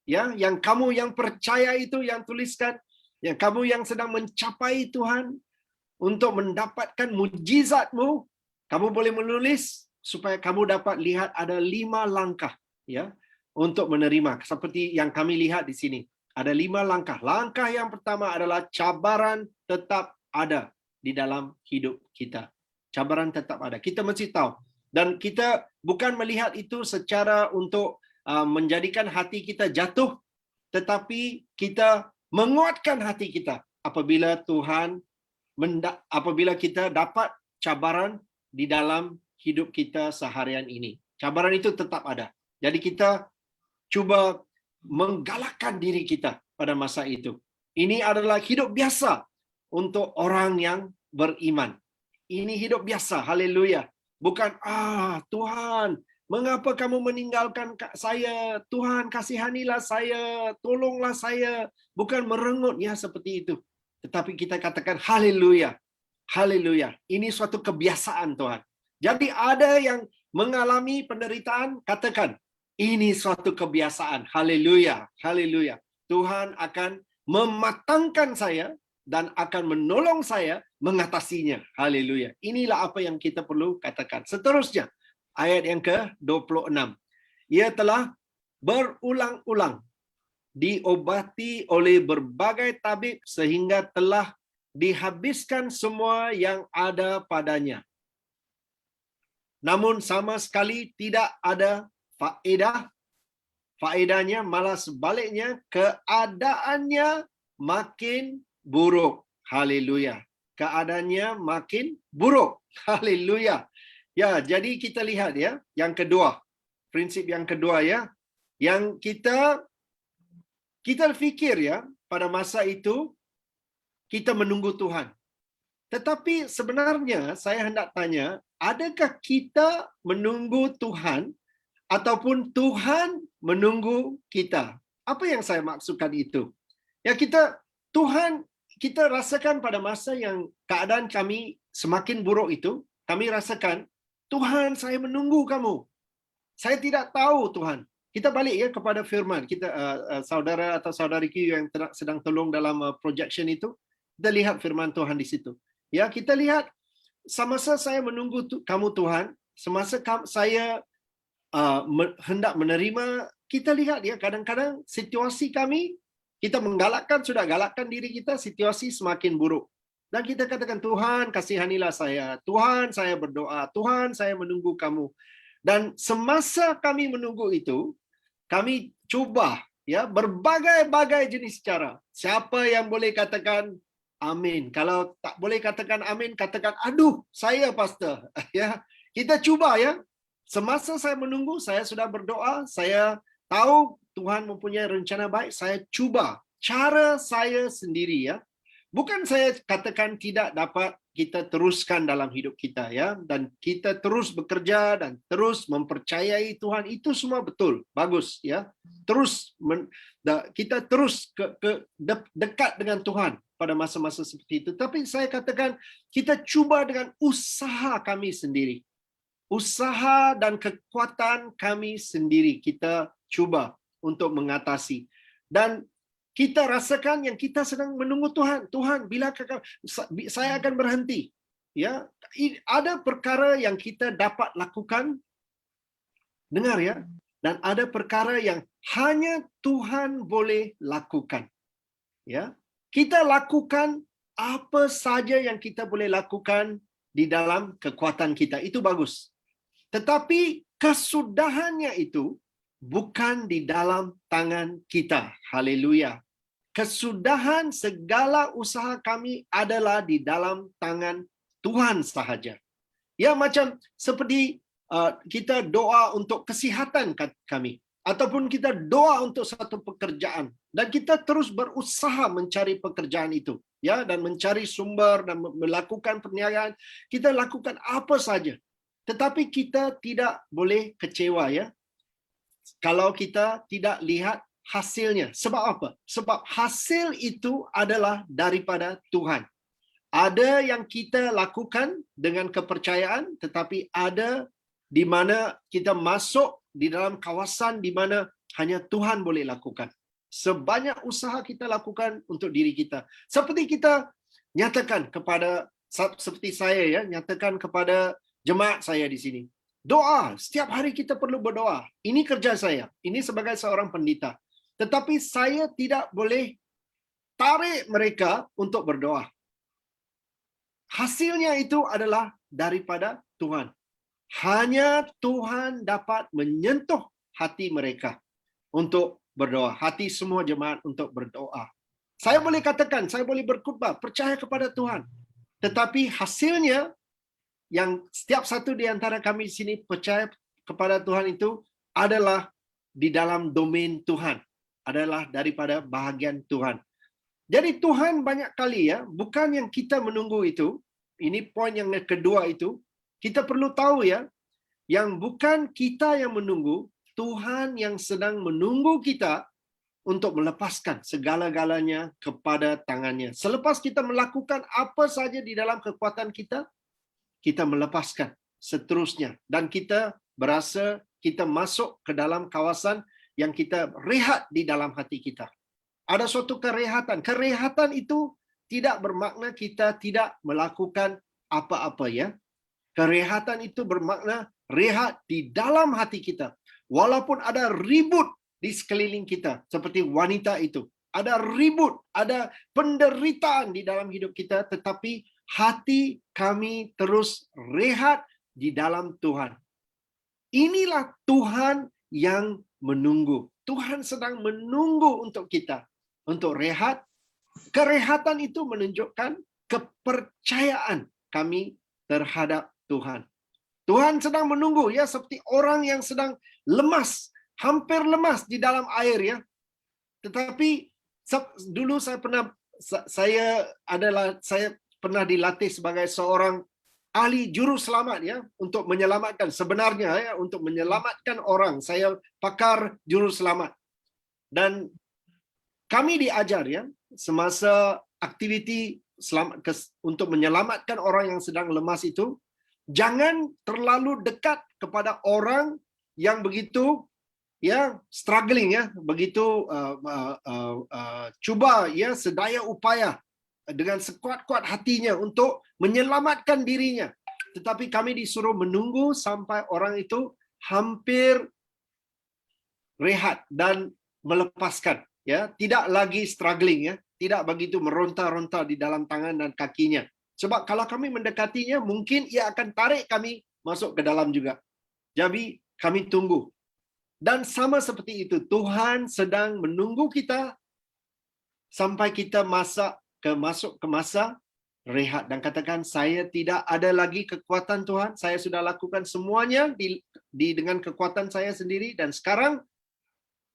ya, yang kamu yang percaya itu yang tuliskan, yang kamu yang sedang mencapai Tuhan untuk mendapatkan mujizatmu, kamu boleh menulis supaya kamu dapat lihat ada 5 langkah, ya, untuk menerima. Seperti yang kami lihat di sini, ada 5 langkah. Langkah yang pertama adalah cabaran tetap ada di dalam hidup kita. Cabaran tetap ada. Kita mesti tahu. Dan kita bukan melihat itu secara untuk menjadikan hati kita jatuh, tetapi kita menguatkan hati kita apabila apabila kita dapat cabaran di dalam hidup kita seharian ini. Cabaran itu tetap ada. Jadi kita cuba menggalakkan diri kita pada masa itu. Ini adalah hidup biasa untuk orang yang beriman. Ini hidup biasa, haleluya. Bukan, Tuhan, mengapa kamu meninggalkan saya? Tuhan, kasihanilah saya, tolonglah saya. Bukan merengut ya seperti itu. Tetapi kita katakan, haleluya, haleluya. Ini suatu kebiasaan Tuhan. Jadi ada yang mengalami penderitaan, katakan, ini suatu kebiasaan. Haleluya, haleluya. Tuhan akan mematangkan saya dan akan menolong saya mengatasinya. Haleluya. Inilah apa yang kita perlu katakan. Seterusnya, ayat yang ke-26. Ia telah berulang-ulang diobati oleh berbagai tabib sehingga telah dihabiskan semua yang ada padanya. Namun sama sekali tidak ada faedahnya, malah sebaliknya keadaannya makin buruk. Haleluya. Keadaannya makin buruk. Haleluya. Ya, jadi kita lihat ya, yang kedua. Prinsip yang kedua ya, yang kita fikir ya, pada masa itu kita menunggu Tuhan. Tetapi sebenarnya saya hendak tanya, adakah kita menunggu Tuhan ataupun Tuhan menunggu kita? Apa yang saya maksudkan itu? Ya, Tuhan, kita rasakan pada masa yang keadaan kami semakin buruk itu, kami rasakan, Tuhan, saya menunggu kamu. Saya tidak tahu Tuhan. Kita balik ya kepada firman. Kita saudara atau saudari yang sedang tolong dalam projection itu, kita lihat firman Tuhan di situ. Ya, kita lihat semasa saya menunggu kamu Tuhan, semasa saya hendak menerima, kita lihat ya kadang-kadang situasi kami, kita sudah galakkan diri kita, situasi semakin buruk. Dan kita katakan, Tuhan kasihanilah saya, Tuhan saya berdoa, Tuhan saya menunggu kamu. Dan semasa kami menunggu itu, kami coba ya berbagai-bagai jenis cara. Siapa yang boleh katakan amin? Kalau tak boleh katakan amin, katakan aduh, saya pastor. Ya, kita cuba ya. Semasa saya menunggu, saya sudah berdoa, saya tahu Tuhan mempunyai rencana baik, saya cuba cara saya sendiri ya. Bukan saya katakan tidak dapat kita teruskan dalam hidup kita ya, dan kita terus bekerja dan terus mempercayai Tuhan, itu semua betul, bagus ya. Kita terus dekat dengan Tuhan pada masa-masa seperti itu. Tapi saya katakan kita cuba dengan usaha kami sendiri. Usaha dan kekuatan kami sendiri kita cuba untuk mengatasi. Dan kita rasakan yang kita sedang menunggu Tuhan. Tuhan, bila saya akan berhenti. Ya, ada perkara yang kita dapat lakukan. Dengar ya. Dan ada perkara yang hanya Tuhan boleh lakukan. Ya, kita lakukan apa saja yang kita boleh lakukan di dalam kekuatan kita. Itu bagus. Tetapi kesudahannya itu bukan di dalam tangan kita. Haleluya. Kesudahan segala usaha kami adalah di dalam tangan Tuhan sahaja. Ya, macam seperti kita doa untuk kesihatan kami, ataupun kita doa untuk satu pekerjaan, dan kita terus berusaha mencari pekerjaan itu, ya, dan mencari sumber dan melakukan perniagaan. Kita lakukan apa saja, tetapi kita tidak boleh kecewa, ya, kalau kita tidak lihat hasilnya. Sebab apa? Sebab hasil itu adalah daripada Tuhan. Ada yang kita lakukan dengan kepercayaan, tetapi ada di mana kita masuk di dalam kawasan di mana hanya Tuhan boleh lakukan. Sebanyak usaha kita lakukan untuk diri kita. Seperti kita nyatakan kepada, seperti saya, ya, nyatakan kepada jemaat saya di sini. Doa, setiap hari kita perlu berdoa. Ini kerja saya. Ini sebagai seorang pendeta. Tetapi saya tidak boleh tarik mereka untuk berdoa. Hasilnya itu adalah daripada Tuhan. Hanya Tuhan dapat menyentuh hati mereka untuk berdoa. Hati semua jemaat untuk berdoa. Saya boleh katakan, saya boleh berkhotbah, percaya kepada Tuhan. Tetapi hasilnya, yang setiap satu di antara kami di sini percaya kepada Tuhan itu adalah di dalam domain Tuhan. Adalah daripada bahagian Tuhan. Jadi Tuhan banyak kali, ya, bukan yang kita menunggu itu. Ini poin yang kedua itu. Kita perlu tahu, ya, yang bukan kita yang menunggu, Tuhan yang sedang menunggu kita untuk melepaskan segala-galanya kepada tangannya. Selepas kita melakukan apa saja di dalam kekuatan kita, kita melepaskan seterusnya. Dan kita berasa kita masuk ke dalam kawasan yang kita rehat di dalam hati kita. Ada suatu kerehatan. Kerehatan itu tidak bermakna kita tidak melakukan apa-apa, ya. Kerehatan itu bermakna rehat di dalam hati kita. Walaupun ada ribut di sekeliling kita, seperti wanita itu. Ada ribut, ada penderitaan di dalam hidup kita, tetapi hati kami terus rehat di dalam Tuhan. Inilah Tuhan yang menunggu. Tuhan sedang menunggu untuk kita, untuk rehat. Kerehatan itu menunjukkan kepercayaan kami terhadap Tuhan. Tuhan sedang menunggu, ya, seperti orang yang sedang lemas, hampir lemas di dalam air, ya. Tetapi dulu saya pernah dilatih sebagai seorang ahli juru selamat, ya, untuk menyelamatkan. Sebenarnya, ya, untuk menyelamatkan orang, saya pakar juru selamat. Dan kami diajar, ya, semasa aktiviti untuk menyelamatkan orang yang sedang lemas itu, jangan terlalu dekat kepada orang yang begitu, ya, struggling, ya, begitu cuba, ya, sedaya upaya dengan sekuat-kuat hatinya untuk menyelamatkan dirinya. Tetapi kami disuruh menunggu sampai orang itu hampir rehat dan melepaskan, ya, tidak lagi struggling, ya, tidak begitu meronta-ronta di dalam tangan dan kakinya. Sebab kalau kami mendekatinya, mungkin ia akan tarik kami masuk ke dalam juga. Jadi kami tunggu. Dan sama seperti itu, Tuhan sedang menunggu kita sampai kita masuk ke masa rehat dan katakan, saya tidak ada lagi kekuatan Tuhan, saya sudah lakukan semuanya dengan kekuatan saya sendiri, dan sekarang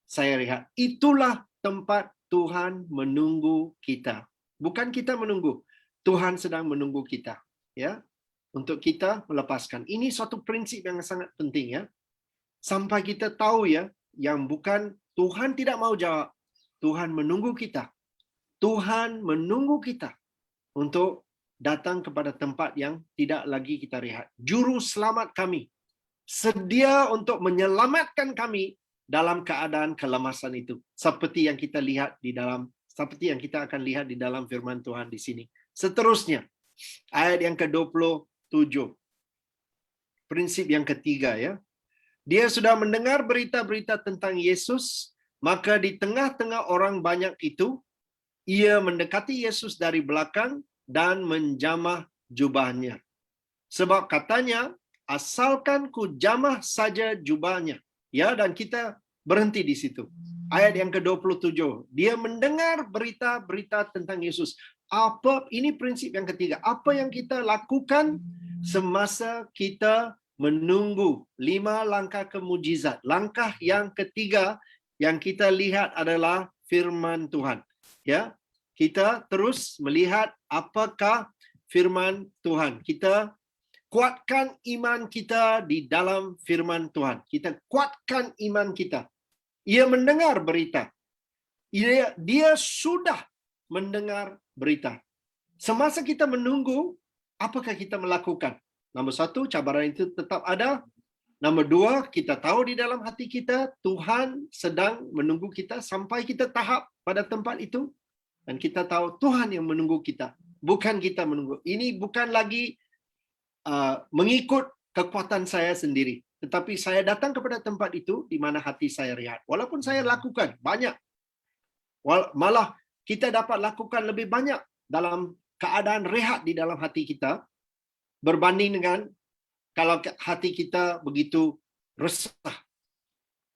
saya rehat. Itulah tempat Tuhan menunggu kita. Bukan kita menunggu, Tuhan sedang menunggu kita, ya, untuk kita melepaskan. Ini suatu prinsip yang sangat penting, ya. Sampai kita tahu, ya, yang bukan Tuhan tidak mau jawab, Tuhan menunggu kita. Tuhan menunggu kita untuk datang kepada tempat yang tidak lagi kita rehat. Juru selamat kami sedia untuk menyelamatkan kami dalam keadaan kelemasan itu. Seperti yang kita lihat seperti yang kita akan lihat di dalam firman Tuhan di sini. Seterusnya, ayat yang ke-27. Prinsip yang ketiga, ya. Dia sudah mendengar berita-berita tentang Yesus, maka di tengah-tengah orang banyak itu, ia mendekati Yesus dari belakang dan menjamah jubahnya. Sebab katanya, asalkan ku jamah saja jubahnya. Ya, dan kita berhenti di situ. Ayat yang ke-27. Dia mendengar berita-berita tentang Yesus. Ini prinsip yang ketiga. Apa yang kita lakukan semasa kita menunggu 5 langkah kemujizat. Langkah yang ketiga yang kita lihat adalah firman Tuhan. Ya, kita terus melihat apakah firman Tuhan. Kita kuatkan iman kita di dalam firman Tuhan. Kita kuatkan iman kita. Ia mendengar berita. Dia sudah mendengar berita. Semasa kita menunggu, apakah kita melakukan? Nombor 1, cabaran itu tetap ada. Nombor 2, kita tahu di dalam hati kita, Tuhan sedang menunggu kita sampai kita tahap pada tempat itu. Dan kita tahu Tuhan yang menunggu kita. Bukan kita menunggu. Ini bukan lagi mengikut kekuatan saya sendiri. Tetapi saya datang kepada tempat itu di mana hati saya rehat. Walaupun saya lakukan banyak. Malah kita dapat lakukan lebih banyak dalam keadaan rehat di dalam hati kita. Berbanding dengan kalau hati kita begitu resah.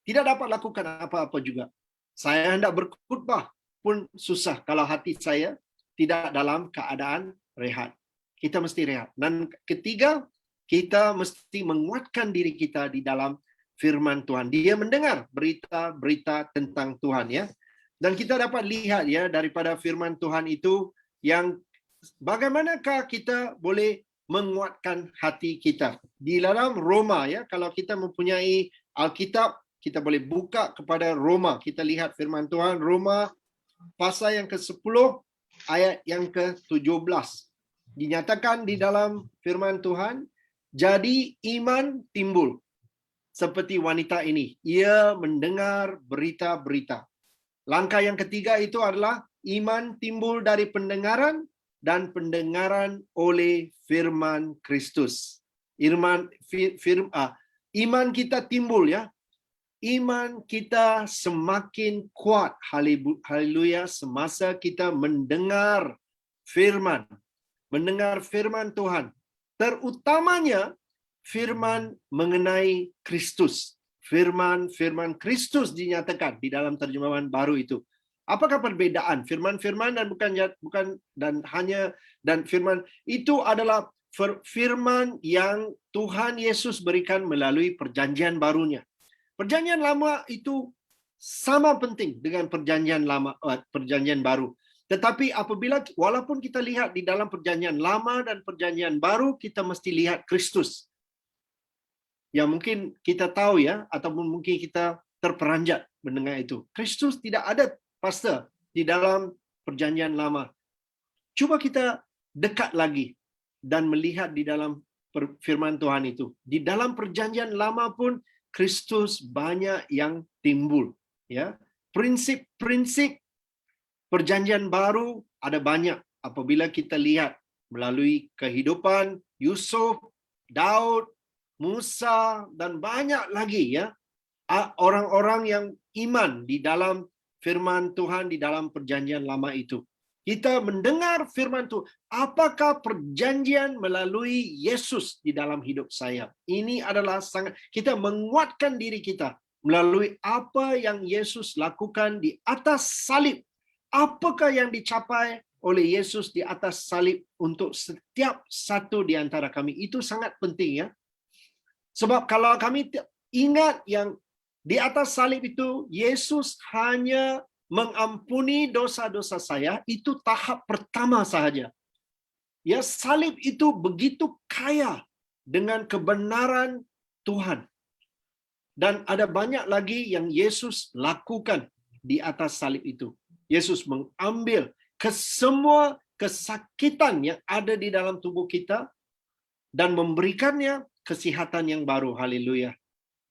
Tidak dapat lakukan apa-apa juga. Saya hendak berkhutbah pun susah kalau hati saya tidak dalam keadaan rehat. Kita mesti rehat. Dan ketiga, kita mesti menguatkan diri kita di dalam firman Tuhan. Dia mendengar berita-berita tentang Tuhan, ya. Dan kita dapat lihat, ya, daripada firman Tuhan itu yang bagaimanakah kita boleh menguatkan hati kita. Di dalam Roma, ya, kalau kita mempunyai Alkitab, kita boleh buka kepada Roma. Kita lihat firman Tuhan, Roma pasal yang ke-10 ayat yang ke-17. Dinyatakan di dalam firman Tuhan, jadi iman timbul seperti wanita ini. Ia mendengar berita-berita. Langkah yang ketiga itu adalah iman timbul dari pendengaran dan pendengaran oleh firman Kristus. Iman kita timbul, ya. Iman kita semakin kuat, haleluya, semasa kita mendengar firman Tuhan. Terutamanya firman mengenai Kristus. Firman Kristus dinyatakan di dalam terjemahan baru itu. Apakah perbedaan firman-firman dan firman itu adalah firman yang Tuhan Yesus berikan melalui perjanjian barunya. Perjanjian lama itu sama penting dengan perjanjian baru. Tetapi walaupun kita lihat di dalam perjanjian lama dan perjanjian baru, kita mesti lihat Kristus. Ya, mungkin kita tahu, ya, ataupun mungkin kita terperanjat mendengar itu. Kristus tidak ada, pastor, di dalam perjanjian lama. Coba kita dekat lagi dan melihat di dalam firman Tuhan itu. Di dalam perjanjian lama pun Kristus banyak yang timbul, ya. Prinsip-prinsip perjanjian baru ada banyak apabila kita lihat melalui kehidupan Yusuf, Daud, Musa, dan banyak lagi, ya, orang-orang yang iman di dalam firman Tuhan di dalam perjanjian lama itu. Kita mendengar firman Tuhan. Apakah perjanjian melalui Yesus di dalam hidup saya? Ini adalah kita menguatkan diri kita melalui apa yang Yesus lakukan di atas salib. Apakah yang dicapai oleh Yesus di atas salib untuk setiap satu di antara kami? Itu sangat penting, ya. Sebab kalau kami ingat yang di atas salib itu, Yesus hanya mengampuni dosa-dosa saya, itu tahap pertama sahaja. Ya, salib itu begitu kaya dengan kebenaran Tuhan. Dan ada banyak lagi yang Yesus lakukan di atas salib itu. Yesus mengambil semua kesakitan yang ada di dalam tubuh kita dan memberikannya kesehatan yang baru. Haleluya.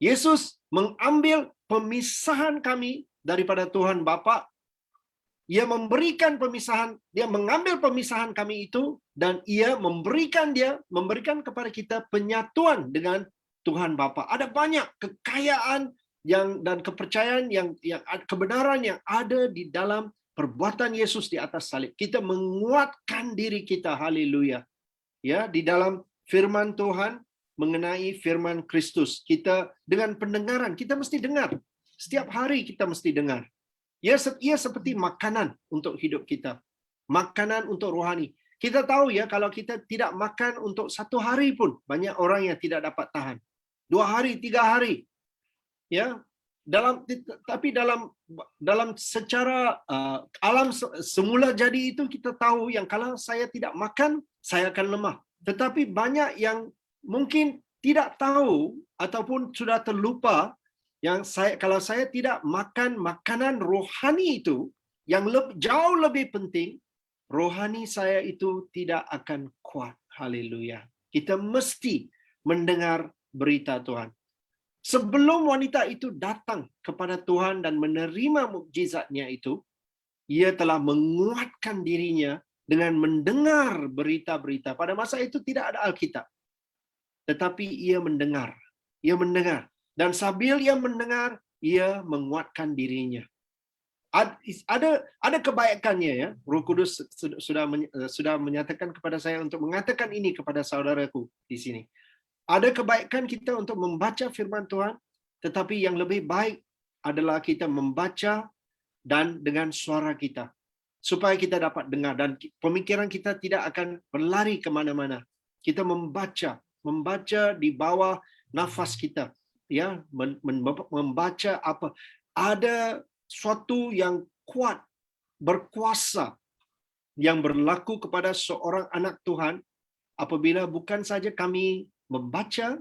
Yesus mengambil pemisahan kami daripada Tuhan Bapa. Ia memberikan pemisahan, dia mengambil pemisahan kami itu dan ia memberikan kepada kita penyatuan dengan Tuhan Bapa. Ada banyak kekayaan dan kepercayaan yang kebenaran yang ada di dalam perbuatan Yesus di atas salib. Kita menguatkan diri kita, haleluya. Ya, di dalam firman Tuhan mengenai firman Kristus. Kita dengan pendengaran, kita mesti dengar. Setiap hari kita mesti dengar. Ia seperti makanan untuk hidup kita. Makanan untuk rohani. Kita tahu ya, kalau kita tidak makan untuk 1 hari pun, banyak orang yang tidak dapat tahan. 2 hari, 3 hari. Ya, tapi dalam secara alam semula jadi itu kita tahu yang kalau saya tidak makan, saya akan lemah. Tetapi banyak yang mungkin tidak tahu ataupun sudah terlupa yang kalau saya tidak makan makanan rohani itu, yang jauh lebih penting, rohani saya itu tidak akan kuat. Haleluya. Kita mesti mendengar berita Tuhan. Sebelum wanita itu datang kepada Tuhan dan menerima mukjizatnya itu, ia telah menguatkan dirinya dengan mendengar berita-berita. Pada masa itu tidak ada Alkitab. Tetapi ia mendengar. Ia mendengar. Dan sambil ia mendengar, ia menguatkan dirinya. Ada kebaikannya ya. Roh Kudus sudah menyatakan kepada saya untuk mengatakan ini kepada saudaraku di sini. Ada kebaikan kita untuk membaca firman Tuhan, tetapi yang lebih baik adalah kita membaca dan dengan suara kita. Supaya kita dapat dengar dan pemikiran kita tidak akan berlari kemana-mana. Kita membaca di bawah nafas kita. Ya, membaca apa? Ada suatu yang kuat, berkuasa yang berlaku kepada seorang anak Tuhan apabila bukan saja kami membaca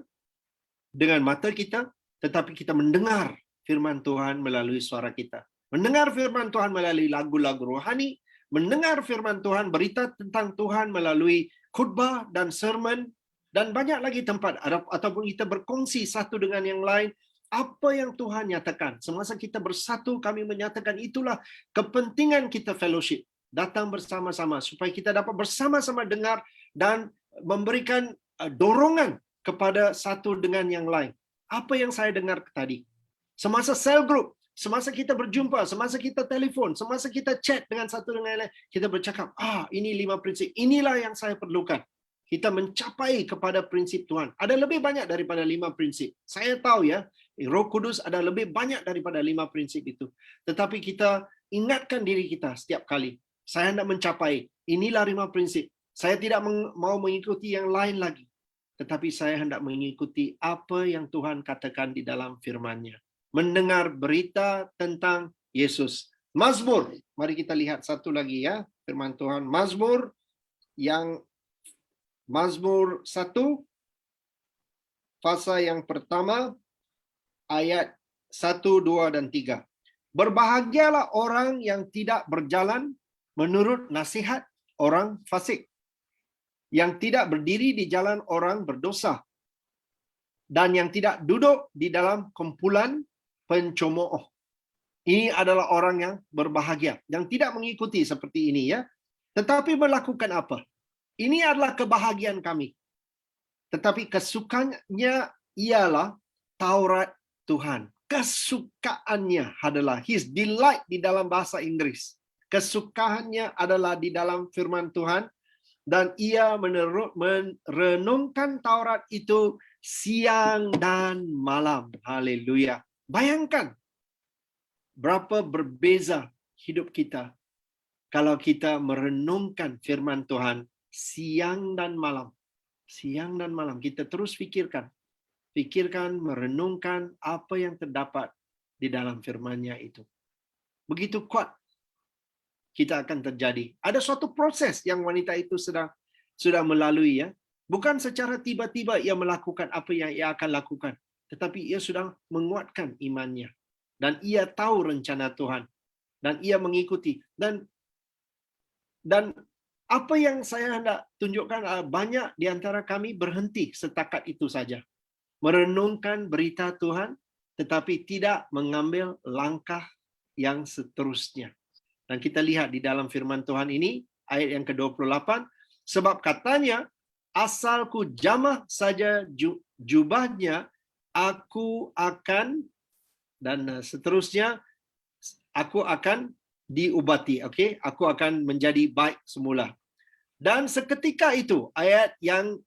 dengan mata kita, tetapi kita mendengar firman Tuhan melalui suara kita. Mendengar firman Tuhan melalui lagu-lagu rohani, mendengar firman Tuhan, berita tentang Tuhan melalui khutbah dan sermon, dan banyak lagi tempat ataupun kita berkongsi satu dengan yang lain apa yang Tuhan nyatakan. Semasa kita bersatu, kami menyatakan itulah kepentingan kita fellowship. Datang bersama-sama supaya kita dapat bersama-sama dengar dan memberikan dorongan kepada satu dengan yang lain. Apa yang saya dengar tadi? Semasa cell group, semasa kita berjumpa, semasa kita telefon, semasa kita chat dengan satu dengan yang lain, kita bercakap, ini 5 prinsip, inilah yang saya perlukan. Kita mencapai kepada prinsip Tuhan. Ada lebih banyak daripada 5 prinsip. Saya tahu ya, Roh Kudus ada lebih banyak daripada 5 prinsip itu. Tetapi kita ingatkan diri kita setiap kali. Saya hendak mencapai, inilah 5 prinsip. Saya tidak mau mengikuti yang lain lagi. Tetapi saya hendak mengikuti apa yang Tuhan katakan di dalam firman-Nya. Mendengar berita tentang Yesus. Mazmur. Mari kita lihat satu lagi ya, firman Tuhan. Mazmur 1, pasal yang pertama, ayat 1, 2, dan 3. Berbahagialah orang yang tidak berjalan menurut nasihat orang fasik, yang tidak berdiri di jalan orang berdosa, dan yang tidak duduk di dalam kumpulan pencemooh. Ini adalah orang yang berbahagia, yang tidak mengikuti seperti ini ya, tetapi melakukan apa? Ini adalah kebahagiaan kami. Tetapi kesukaannya ialah Taurat Tuhan. Kesukaannya adalah his delight di dalam bahasa Inggris. Kesukaannya adalah di dalam firman Tuhan. Dan ia merenungkan Taurat itu siang dan malam. Haleluya. Bayangkan berapa berbeza hidup kita kalau kita merenungkan firman Tuhan siang dan malam. Siang dan malam kita terus pikirkan, merenungkan apa yang terdapat di dalam firman-Nya itu. Begitu kuat kita akan terjadi. Ada suatu proses yang wanita itu sudah melalui ya. Bukan secara tiba-tiba ia melakukan apa yang ia akan lakukan, tetapi ia sudah menguatkan imannya dan ia tahu rencana Tuhan dan ia mengikuti dan apa yang saya hendak tunjukkan, banyak di antara kami berhenti setakat itu saja. Merenungkan berita Tuhan, tetapi tidak mengambil langkah yang seterusnya. Dan kita lihat di dalam firman Tuhan ini, ayat yang ke-28, sebab katanya, asalku jamah saja jubahnya, aku akan, dan seterusnya, aku akan diubati. Okay? Aku akan menjadi baik semula. Dan seketika itu, ayat yang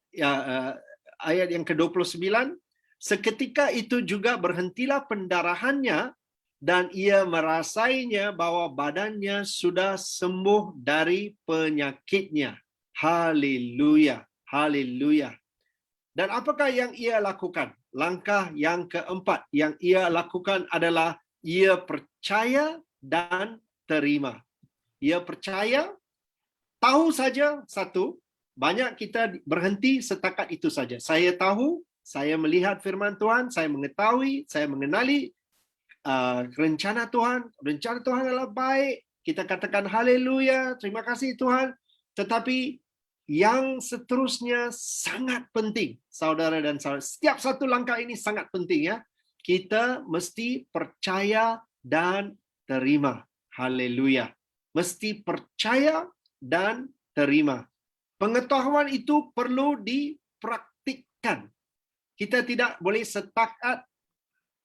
ke-29, seketika itu juga berhentilah pendarahannya dan ia merasainya bahwa badannya sudah sembuh dari penyakitnya. Haleluya, haleluya. Dan apakah yang ia lakukan? Langkah yang keempat yang ia lakukan adalah ia percaya dan terima. Ia percaya, tahu saja satu, banyak kita berhenti setakat itu saja. Saya tahu, saya melihat firman Tuhan, saya mengetahui, saya mengenali rencana Tuhan. Rencana Tuhan adalah baik. Kita katakan haleluya, terima kasih Tuhan. Tetapi yang seterusnya sangat penting, saudara dan saudara. Setiap satu langkah ini sangat penting ya. Kita mesti percaya dan terima. Haleluya. Mesti percaya dan terima. Pengetahuan itu perlu dipraktikkan. Kita tidak boleh setakat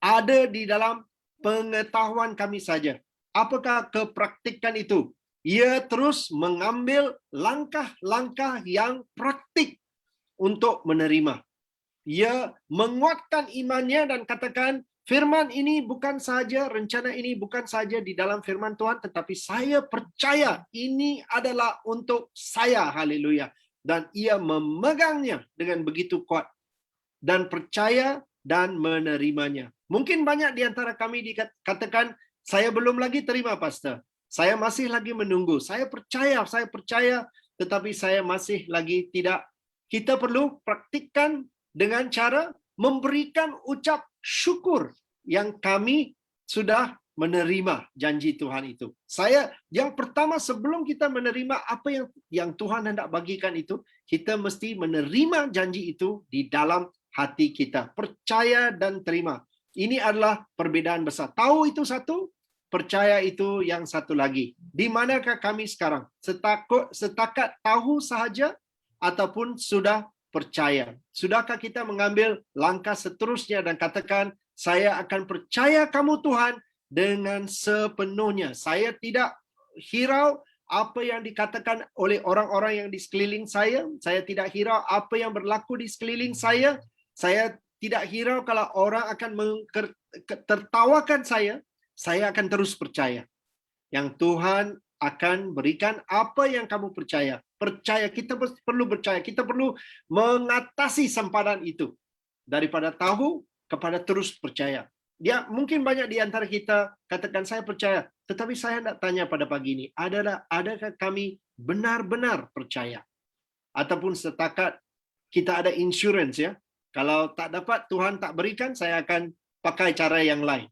ada di dalam pengetahuan kami saja. Apakah kepraktikan itu? Ia terus mengambil langkah-langkah yang praktik untuk menerima. Ia menguatkan imannya dan katakan, firman ini bukan saja, rencana ini bukan saja di dalam firman Tuhan, tetapi saya percaya ini adalah untuk saya. Haleluya. Dan ia memegangnya dengan begitu kuat. Dan percaya dan menerimanya. Mungkin banyak di antara kami dikatakan, saya belum lagi terima, Pastor. Saya masih lagi menunggu. Saya percaya, tetapi saya masih lagi tidak. Kita perlu praktikkan dengan cara memberikan ucap syukur yang kami sudah menerima janji Tuhan itu. Yang pertama sebelum kita menerima apa yang Tuhan hendak bagikan itu, kita mesti menerima janji itu di dalam hati kita. Percaya dan terima. Ini adalah perbedaan besar. Tahu itu satu, percaya itu yang satu lagi. Di manakah kami sekarang? Setakat tahu sahaja ataupun sudah percaya? Sudahkah kita mengambil langkah seterusnya dan katakan, saya akan percaya kamu Tuhan dengan sepenuhnya. Saya tidak hirau apa yang dikatakan oleh orang-orang yang di sekeliling saya. Saya tidak hirau apa yang berlaku di sekeliling saya. Saya tidak hirau kalau orang akan tertawakan saya akan terus percaya. Yang Tuhan akan berikan apa yang kamu percaya. Percaya, kita perlu percaya. Kita perlu mengatasi sempadan itu. Daripada tahu kepada terus percaya. Mungkin banyak di antara kita katakan saya percaya. Tetapi saya nak tanya pada pagi ini. Adakah kami benar-benar percaya? Ataupun setakat kita ada insurance ya. Kalau tak dapat, Tuhan tak berikan, saya akan pakai cara yang lain.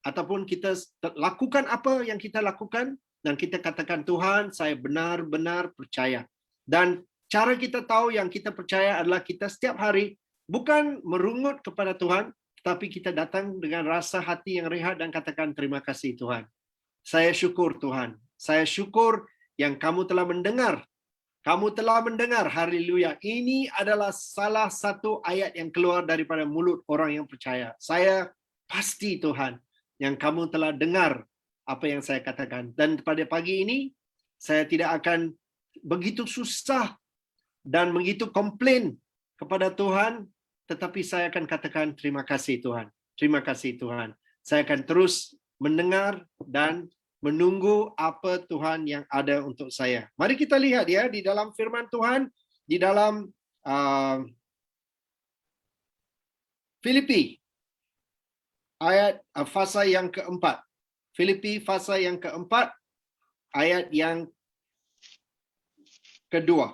Ataupun kita lakukan apa yang kita lakukan, dan kita katakan, Tuhan, saya benar-benar percaya. Dan cara kita tahu yang kita percaya adalah kita setiap hari, bukan merungut kepada Tuhan, tapi kita datang dengan rasa hati yang rehat dan katakan, terima kasih Tuhan. Saya syukur Tuhan. Saya syukur yang kamu telah mendengar. Kamu telah mendengar, haleluya. Ini adalah salah satu ayat yang keluar daripada mulut orang yang percaya. Saya pasti Tuhan, yang kamu telah dengar apa yang saya katakan. Dan pada pagi ini, saya tidak akan begitu susah dan begitu komplain kepada Tuhan, tetapi saya akan katakan terima kasih Tuhan. Terima kasih Tuhan. Saya akan terus mendengar dan menunggu apa Tuhan yang ada untuk saya. Mari kita lihat ya di dalam firman Tuhan, di dalam Filipi ayat fasa yang keempat. Filipi fasa yang keempat, ayat yang kedua.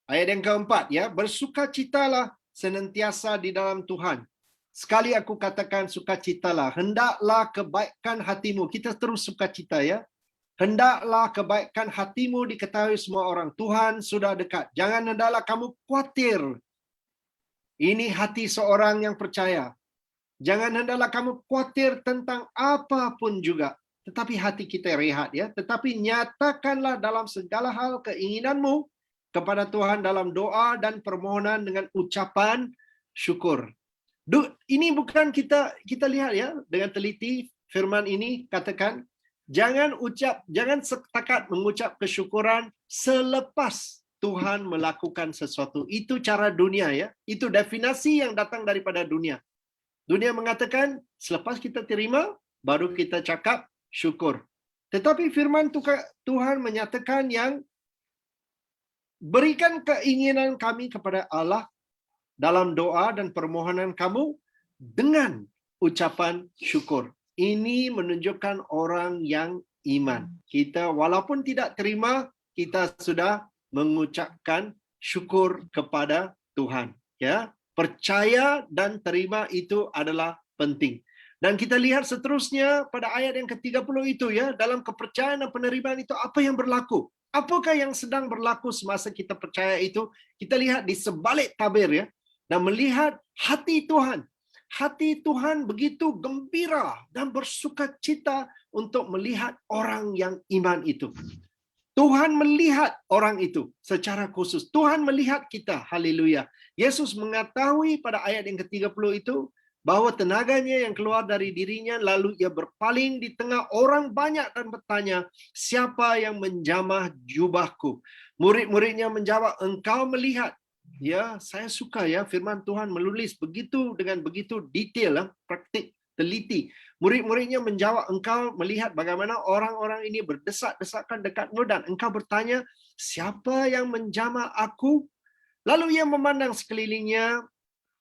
Ayat yang keempat ya, bersukacitalah senantiasa di dalam Tuhan. Sekali aku katakan sukacitalah, hendaklah kebaikan hatimu. Kita terus sukacita ya. Hendaklah kebaikan hatimu diketahui semua orang. Tuhan sudah dekat. Jangan hendaklah kamu khawatir. Ini hati seorang yang percaya. Jangan hendaklah kamu khawatir tentang apapun juga. Tetapi hati kita rehat ya. Tetapi nyatakanlah dalam segala hal keinginanmu kepada Tuhan dalam doa dan permohonan dengan ucapan syukur. Ini bukan kita lihat ya dengan teliti firman ini jangan setakat mengucap kesyukuran selepas Tuhan melakukan sesuatu. Itu cara dunia ya. Itu definisi yang datang daripada dunia. Dunia mengatakan selepas kita terima, baru kita cakap syukur. Tetapi firman Tuhan menyatakan yang berikan keinginan kami kepada Allah dalam doa dan permohonan kamu dengan ucapan syukur. Ini menunjukkan orang yang iman. Kita walaupun tidak terima, kita sudah mengucapkan syukur kepada Tuhan. Ya, percaya dan terima itu adalah penting. Dan kita lihat seterusnya pada ayat yang ke-30 itu ya, dalam kepercayaan dan penerimaan itu apa yang berlaku? Apakah yang sedang berlaku semasa kita percaya itu? Kita lihat di sebalik tabir ya, dan melihat hati Tuhan. Hati Tuhan begitu gembira dan bersukacita untuk melihat orang yang iman itu. Tuhan melihat orang itu secara khusus. Tuhan melihat kita. Haleluya. Yesus mengetahui pada ayat yang ke-30 itu bahwa tenaganya yang keluar dari dirinya, lalu ia berpaling di tengah orang banyak dan bertanya, siapa yang menjamah jubahku? Murid-muridnya menjawab, engkau melihat. Ya, saya suka ya firman Tuhan menulis begitu dengan begitu detail, praktik, teliti. Murid-muridnya menjawab, engkau melihat bagaimana orang-orang ini berdesak-desakan dekatmu dan engkau bertanya, siapa yang menjamah aku? Lalu ia memandang sekelilingnya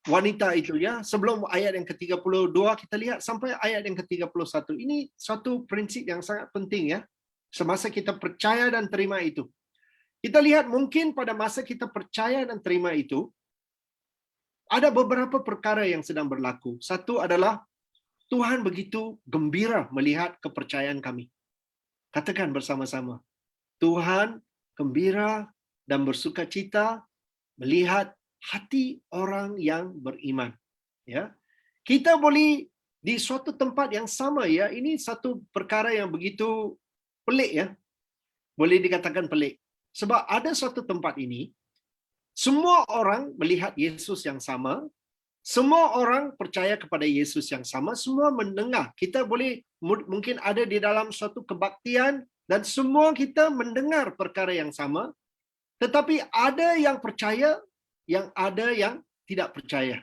wanita itu ya. Sebelum ayat yang ke-32 kita lihat sampai ayat yang ke-31. Ini suatu prinsip yang sangat penting ya. Semasa kita percaya dan terima itu. Kita lihat mungkin pada masa kita percaya dan terima itu, ada beberapa perkara yang sedang berlaku. Satu adalah Tuhan begitu gembira melihat kepercayaan kami. Katakan bersama-sama. Tuhan gembira dan bersukacita melihat hati orang yang beriman. Ya, kita boleh di suatu tempat yang sama ya. Ini satu perkara yang begitu pelik ya. Boleh dikatakan pelik. Sebab ada suatu tempat ini, semua orang melihat Yesus yang sama, semua orang percaya kepada Yesus yang sama, semua mendengar. Kita boleh mungkin ada di dalam suatu kebaktian dan semua kita mendengar perkara yang sama, tetapi ada yang percaya, yang ada yang tidak percaya.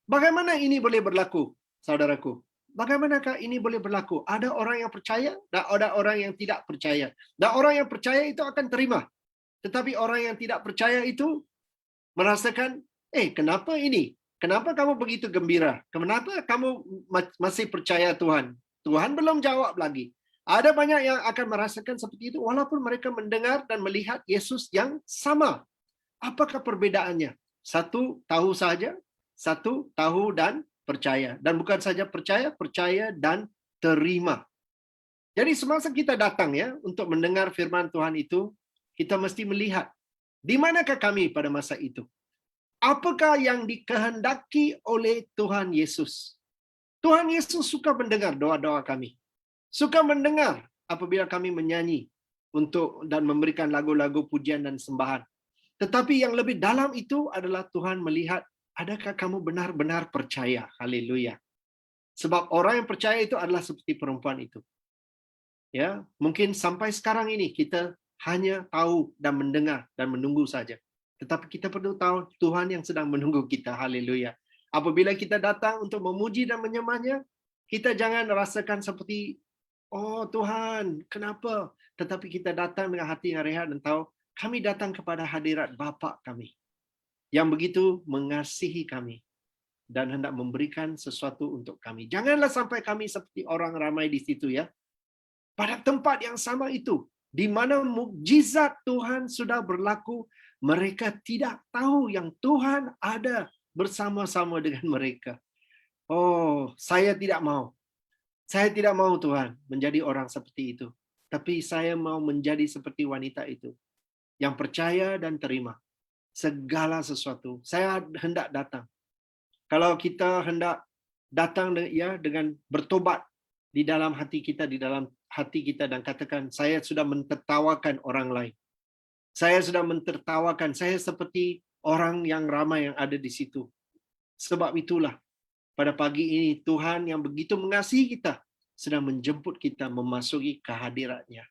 Bagaimana ini boleh berlaku, saudaraku? Bagaimanakah ini boleh berlaku? Ada orang yang percaya dan ada orang yang tidak percaya. Dan orang yang percaya itu akan terima. Tetapi orang yang tidak percaya itu merasakan, kenapa ini? Kenapa kamu begitu gembira? Kenapa kamu masih percaya Tuhan? Tuhan belum jawab lagi. Ada banyak yang akan merasakan seperti itu walaupun mereka mendengar dan melihat Yesus yang sama. Apakah perbedaannya? Satu tahu saja, satu tahu dan percaya. Dan bukan saja percaya, percaya dan terima. Jadi semasa kita datang ya untuk mendengar firman Tuhan itu, kita mesti melihat di manakah kami pada masa itu. Apakah yang dikehendaki oleh Tuhan Yesus? Tuhan Yesus suka mendengar doa-doa kami. Suka mendengar apabila kami menyanyi untuk dan memberikan lagu-lagu pujian dan sembahan. Tetapi yang lebih dalam itu adalah Tuhan melihat, adakah kamu benar-benar percaya? Haleluya. Sebab orang yang percaya itu adalah seperti perempuan itu. Ya, mungkin sampai sekarang ini kita hanya tahu dan mendengar dan menunggu saja. Tetapi kita perlu tahu Tuhan yang sedang menunggu kita. Haleluya. Apabila kita datang untuk memuji dan menyembahnya, kita jangan rasakan seperti, oh Tuhan, kenapa? Tetapi kita datang dengan hati yang rehat dan tahu, kami datang kepada hadirat Bapa kami yang begitu mengasihi kami dan hendak memberikan sesuatu untuk kami. Janganlah sampai kami seperti orang ramai di situ ya. Pada tempat yang sama itu, di mana mukjizat Tuhan sudah berlaku, mereka tidak tahu yang Tuhan ada bersama-sama dengan mereka. Oh, saya tidak mau. Saya tidak mau Tuhan menjadi orang seperti itu. Tapi saya mau menjadi seperti wanita itu. Yang percaya dan terima segala sesuatu. Saya hendak datang. Kalau kita hendak datang ya dengan bertobat di dalam hati kita, dan katakan, saya sudah mentertawakan orang lain. Saya sudah mentertawakan, saya seperti orang yang ramai yang ada di situ. Sebab itulah pada pagi ini Tuhan yang begitu mengasihi kita sedang menjemput kita memasuki kehadiratnya.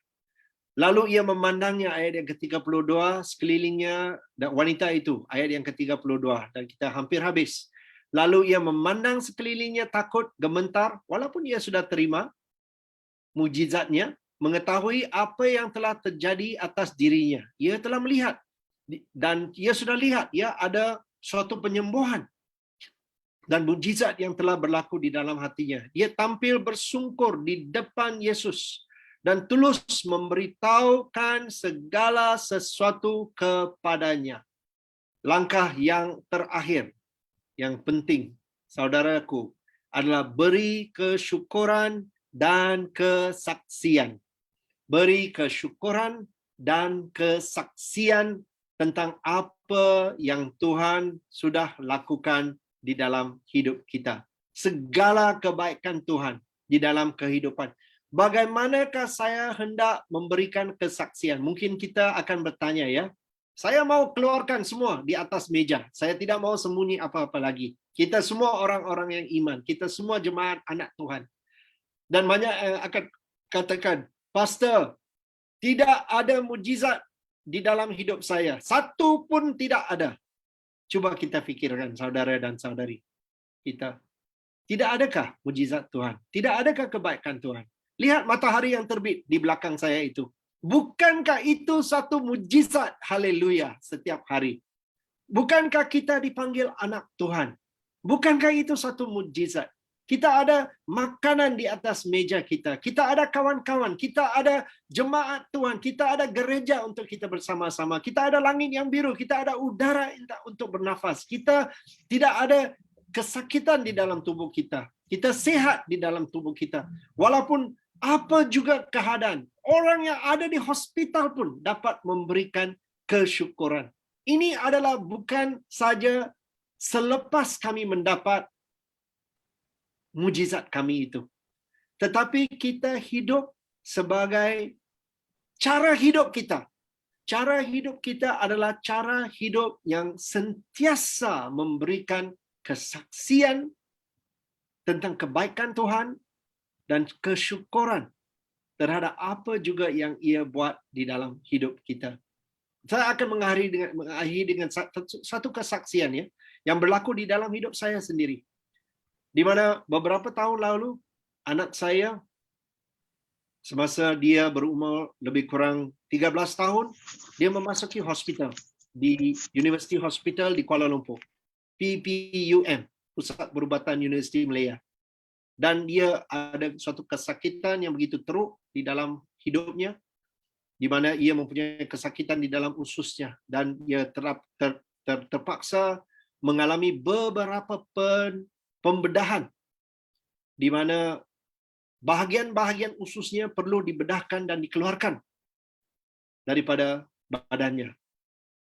Lalu ia memandangnya, ayat yang ke-32, sekelilingnya dan wanita itu, ayat yang ke-32, dan kita hampir habis. Lalu ia memandang sekelilingnya takut, gemetar, walaupun ia sudah terima mujizatnya, mengetahui apa yang telah terjadi atas dirinya. Ia telah melihat, dan ia sudah lihat, ya, ada suatu penyembuhan dan mujizat yang telah berlaku di dalam hatinya. Dia tampil bersungkur di depan Yesus dan tulus memberitahukan segala sesuatu kepadanya. Langkah yang terakhir, yang penting, saudaraku, adalah beri kesyukuran dan kesaksian. Beri kesyukuran dan kesaksian tentang apa yang Tuhan sudah lakukan di dalam hidup kita. Segala kebaikan Tuhan di dalam kehidupan. Bagaimanakah saya hendak memberikan kesaksian? Mungkin kita akan bertanya, ya. Saya mau keluarkan semua di atas meja. Saya tidak mau sembunyi apa-apa lagi. Kita semua orang-orang yang iman. Kita semua jemaat anak Tuhan. Dan banyak yang akan katakan, Pastor, tidak ada mujizat di dalam hidup saya. Satu pun tidak ada. Coba kita fikirkan, saudara dan saudari kita. Tidak adakah mujizat Tuhan? Tidak adakah kebaikan Tuhan? Lihat matahari yang terbit di belakang saya itu. Bukankah itu satu mujizat? Haleluya, setiap hari. Bukankah kita dipanggil anak Tuhan? Bukankah itu satu mujizat? Kita ada makanan di atas meja kita. Kita ada kawan-kawan. Kita ada jemaat Tuhan. Kita ada gereja untuk kita bersama-sama. Kita ada langit yang biru. Kita ada udara untuk bernafas. Kita tidak ada kesakitan di dalam tubuh kita. Kita sehat di dalam tubuh kita. Walaupun apa juga keadaan. Orang yang ada di hospital pun dapat memberikan kesyukuran. Ini adalah bukan saja selepas kami mendapat mujizat kami itu. Tetapi kita hidup sebagai cara hidup kita. Cara hidup kita adalah cara hidup yang sentiasa memberikan kesaksian tentang kebaikan Tuhan dan kesyukuran terhadap apa juga yang Ia buat di dalam hidup kita. Saya akan mengakhiri dengan satu kesaksian, ya, yang berlaku di dalam hidup saya sendiri. Di mana beberapa tahun lalu anak saya, semasa dia berumur lebih kurang 13 tahun, dia memasuki hospital di University Hospital di Kuala Lumpur, PPUM, Pusat Perubatan Universiti Malaya. Dan dia ada suatu kesakitan yang begitu teruk di dalam hidupnya, di mana ia mempunyai kesakitan di dalam ususnya, dan ia terpaksa mengalami beberapa pembedahan, di mana bahagian-bahagian ususnya perlu dibedahkan dan dikeluarkan daripada badannya.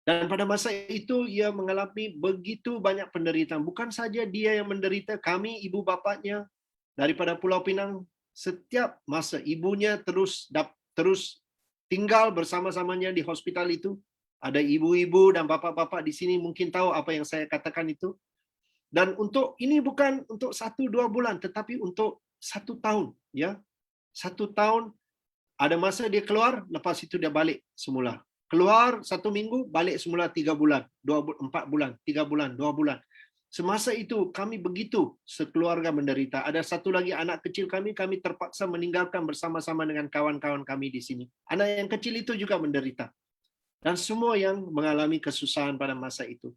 Dan pada masa itu ia mengalami begitu banyak penderitaan. Bukan saja dia yang menderita, kami, ibu bapaknya daripada Pulau Pinang, setiap masa ibunya terus tinggal bersama-samanya di hospital itu. Ada ibu-ibu dan bapak-bapak di sini mungkin tahu apa yang saya katakan itu. Dan ini bukan untuk 1-2 bulan, tetapi untuk 1 tahun, ya. 1 tahun, ada masa dia keluar, lepas itu dia balik semula. Keluar 1 minggu, balik semula 3 bulan, 4 bulan, 3 bulan, 2 bulan. Semasa itu kami begitu sekeluarga menderita. Ada satu lagi anak kecil kami terpaksa meninggalkan bersama-sama dengan kawan-kawan kami di sini. Anak yang kecil itu juga menderita. Dan semua yang mengalami kesusahan pada masa itu.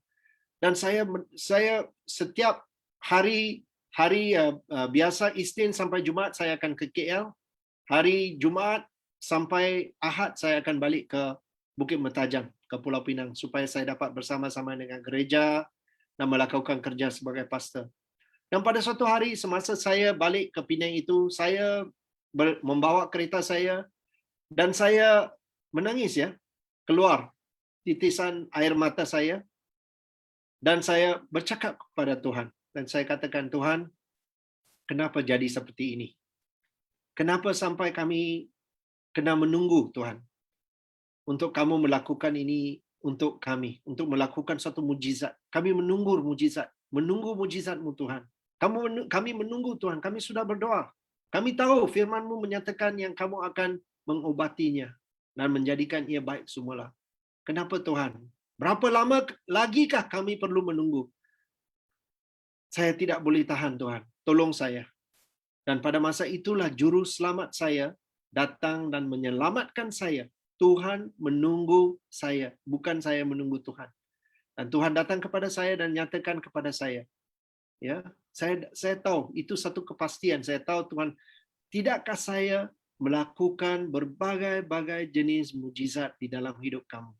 Dan saya setiap hari biasa Isnin sampai Jumaat saya akan ke KL. Hari Jumaat sampai Ahad saya akan balik ke Bukit Mertajam, ke Pulau Pinang, supaya saya dapat bersama-sama dengan gereja dan melakukan kerja sebagai pastor. Dan pada suatu hari semasa saya balik ke Penang itu, saya membawa kereta saya dan saya menangis, ya. Keluar titisan air mata saya. Dan saya bercakap kepada Tuhan. Dan saya katakan, Tuhan, kenapa jadi seperti ini? Kenapa sampai kami kena menunggu, Tuhan? Untuk kamu melakukan ini untuk kami. Untuk melakukan satu mujizat. Kami menunggu mujizat. Menunggu mujizat-Mu, Tuhan. Kami menunggu, Tuhan. Kami sudah berdoa. Kami tahu firman-Mu menyatakan yang kamu akan mengobatinya. dan menjadikan ia baik semula. Kenapa Tuhan? Berapa lama lagikah kami perlu menunggu? Saya tidak boleh tahan Tuhan. Tolong saya. Dan pada masa itulah juru selamat saya datang dan menyelamatkan saya. Tuhan menunggu saya, bukan saya menunggu Tuhan. Dan Tuhan datang kepada saya dan nyatakan kepada saya, ya, saya tahu itu satu kepastian. Saya tahu Tuhan, tidakkah saya melakukan berbagai-bagai jenis mujizat di dalam hidup kamu?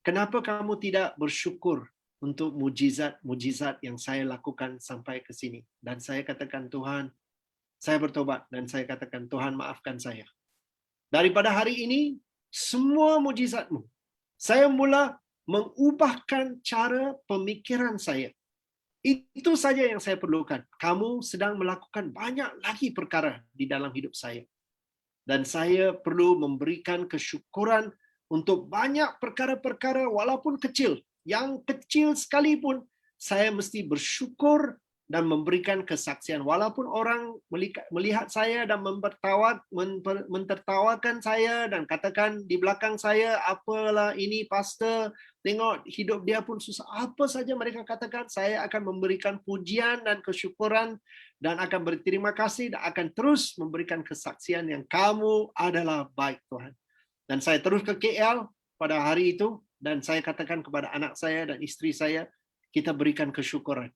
Kenapa kamu tidak bersyukur untuk mujizat-mujizat yang saya lakukan sampai ke sini? Dan saya katakan, Tuhan, saya bertobat dan saya katakan, Tuhan maafkan saya. Daripada hari ini, semua mujizat-mu, saya mula mengubahkan cara pemikiran saya. Itu saja yang saya perlukan. Kamu sedang melakukan banyak lagi perkara di dalam hidup saya. Dan saya perlu memberikan kesyukuran untuk banyak perkara-perkara walaupun kecil. Yang kecil sekalipun, saya mesti bersyukur dan memberikan kesaksian. Walaupun orang melihat saya dan mentertawakan saya dan katakan di belakang saya, apalah ini pastor, tengok hidup dia pun susah. Apa saja mereka katakan, saya akan memberikan pujian dan kesyukuran dan akan berterima kasih dan akan terus memberikan kesaksian yang kamu adalah baik Tuhan. Dan saya terus ke KL pada hari itu dan saya katakan kepada anak saya dan isteri saya, kita berikan kesyukuran.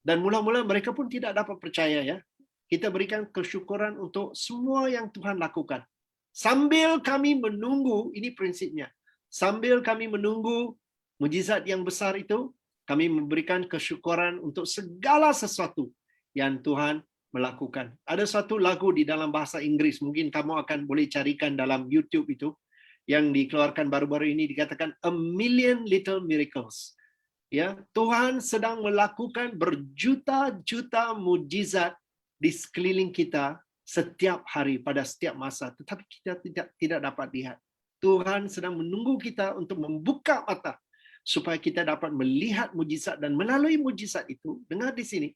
Dan mula-mula mereka pun tidak dapat percaya ya. Kita berikan kesyukuran untuk semua yang Tuhan lakukan. Sambil kami menunggu, ini prinsipnya. Sambil kami menunggu mujizat yang besar itu, kami memberikan kesyukuran untuk segala sesuatu yang Tuhan melakukan. Ada satu lagu di dalam bahasa Inggris, mungkin kamu akan boleh carikan dalam YouTube itu, yang dikeluarkan baru-baru ini dikatakan A Million Little Miracles. Ya, Tuhan sedang melakukan berjuta-juta mujizat di sekeliling kita setiap hari pada setiap masa, tetapi kita tidak dapat lihat. Tuhan sedang menunggu kita untuk membuka mata supaya kita dapat melihat mujizat dan melalui mujizat itu, dengar di sini,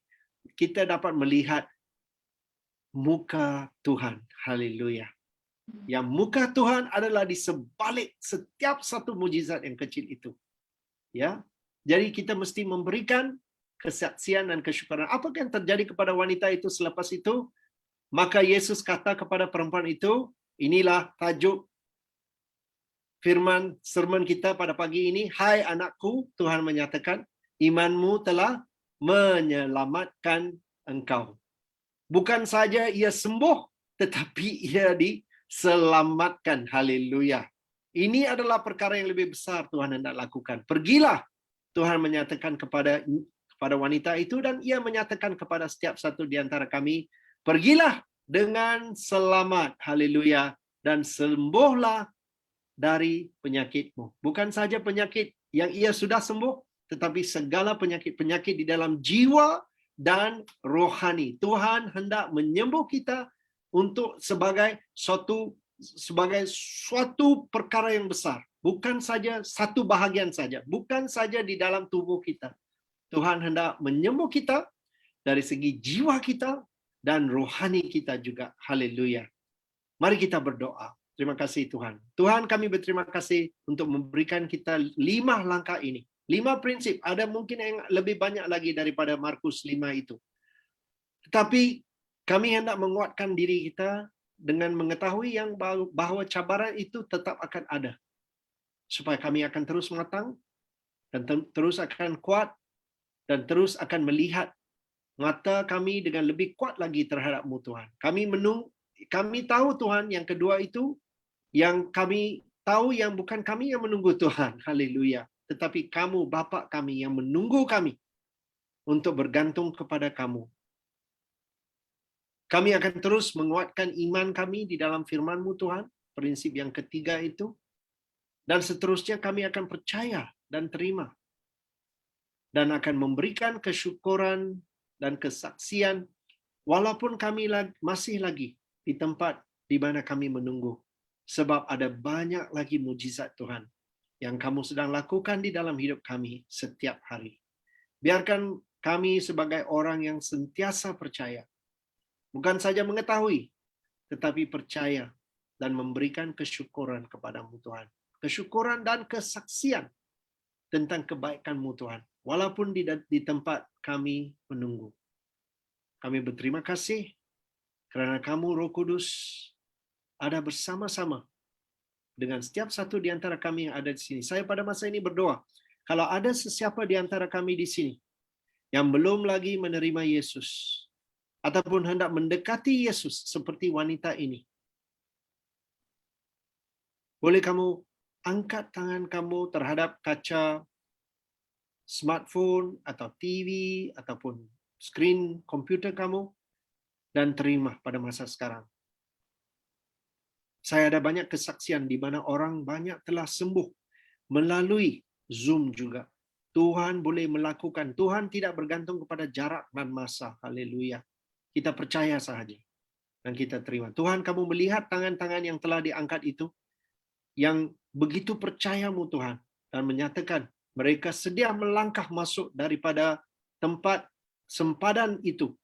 kita dapat melihat muka Tuhan. Haleluya. Yang muka Tuhan adalah di sebalik setiap satu mujizat yang kecil itu. Ya. Jadi kita mesti memberikan kesaksian dan kesyukuran. Apa yang terjadi kepada wanita itu selepas itu? Maka Yesus kata kepada perempuan itu, inilah tajuk firman sermon kita pada pagi ini. Hai anakku, Tuhan menyatakan, imanmu telah menyelamatkan engkau. Bukan saja ia sembuh, tetapi ia diselamatkan. Haleluya. Ini adalah perkara yang lebih besar Tuhan hendak lakukan. Pergilah, Tuhan menyatakan kepada wanita itu dan ia menyatakan kepada setiap satu di antara kami, pergilah dengan selamat. Haleluya. Dan sembuhlah dari penyakitmu. Bukan saja penyakit yang ia sudah sembuh, tetapi segala penyakit-penyakit di dalam jiwa dan rohani. Tuhan hendak menyembuh kita untuk sebagai suatu perkara yang besar. Bukan saja satu bahagian saja. Bukan saja di dalam tubuh kita. Tuhan hendak menyembuh kita dari segi jiwa kita dan rohani kita juga. Haleluya. Mari kita berdoa. Terima kasih Tuhan. Tuhan, kami berterima kasih untuk memberikan kita 5 langkah ini. 5 prinsip. Ada mungkin yang lebih banyak lagi daripada Markus 5 itu. Tetapi kami hendak menguatkan diri kita dengan mengetahui yang bahawa cabaran itu tetap akan ada. Supaya kami akan terus matang dan terus akan kuat dan terus akan melihat mata kami dengan lebih kuat lagi terhadap-Mu Tuhan. Kami tahu Tuhan yang kedua itu, yang kami tahu yang bukan kami yang menunggu Tuhan. Haleluya. Tetapi kamu, Bapa kami yang menunggu kami untuk bergantung kepada kamu. Kami akan terus menguatkan iman kami di dalam firman-Mu Tuhan, prinsip yang ketiga itu. Dan seterusnya kami akan percaya dan terima. Dan akan memberikan kesyukuran dan kesaksian walaupun kami masih lagi di tempat di mana kami menunggu. Sebab ada banyak lagi mujizat Tuhan yang kamu sedang lakukan di dalam hidup kami setiap hari. Biarkan kami sebagai orang yang sentiasa percaya. Bukan saja mengetahui, tetapi percaya dan memberikan kesyukuran kepadamu Tuhan. Kesyukuran dan kesaksian tentang kebaikan-Mu Tuhan. Walaupun di tempat kami menunggu. Kami berterima kasih kerana Kamu Roh Kudus ada bersama-sama dengan setiap satu di antara kami yang ada di sini. Saya pada masa ini berdoa, kalau ada sesiapa di antara kami di sini yang belum lagi menerima Yesus, ataupun hendak mendekati Yesus seperti wanita ini, boleh kamu angkat tangan kamu terhadap kaca smartphone atau TV ataupun skrin komputer kamu dan terima pada masa sekarang. Saya ada banyak kesaksian di mana orang banyak telah sembuh melalui Zoom juga. Tuhan boleh melakukan. Tuhan tidak bergantung kepada jarak dan masa. Haleluya. Kita percaya sahaja dan kita terima. Tuhan, Kamu melihat tangan-tangan yang telah diangkat itu, yang begitu percayamu Tuhan, dan menyatakan mereka sedia melangkah masuk daripada tempat sempadan itu,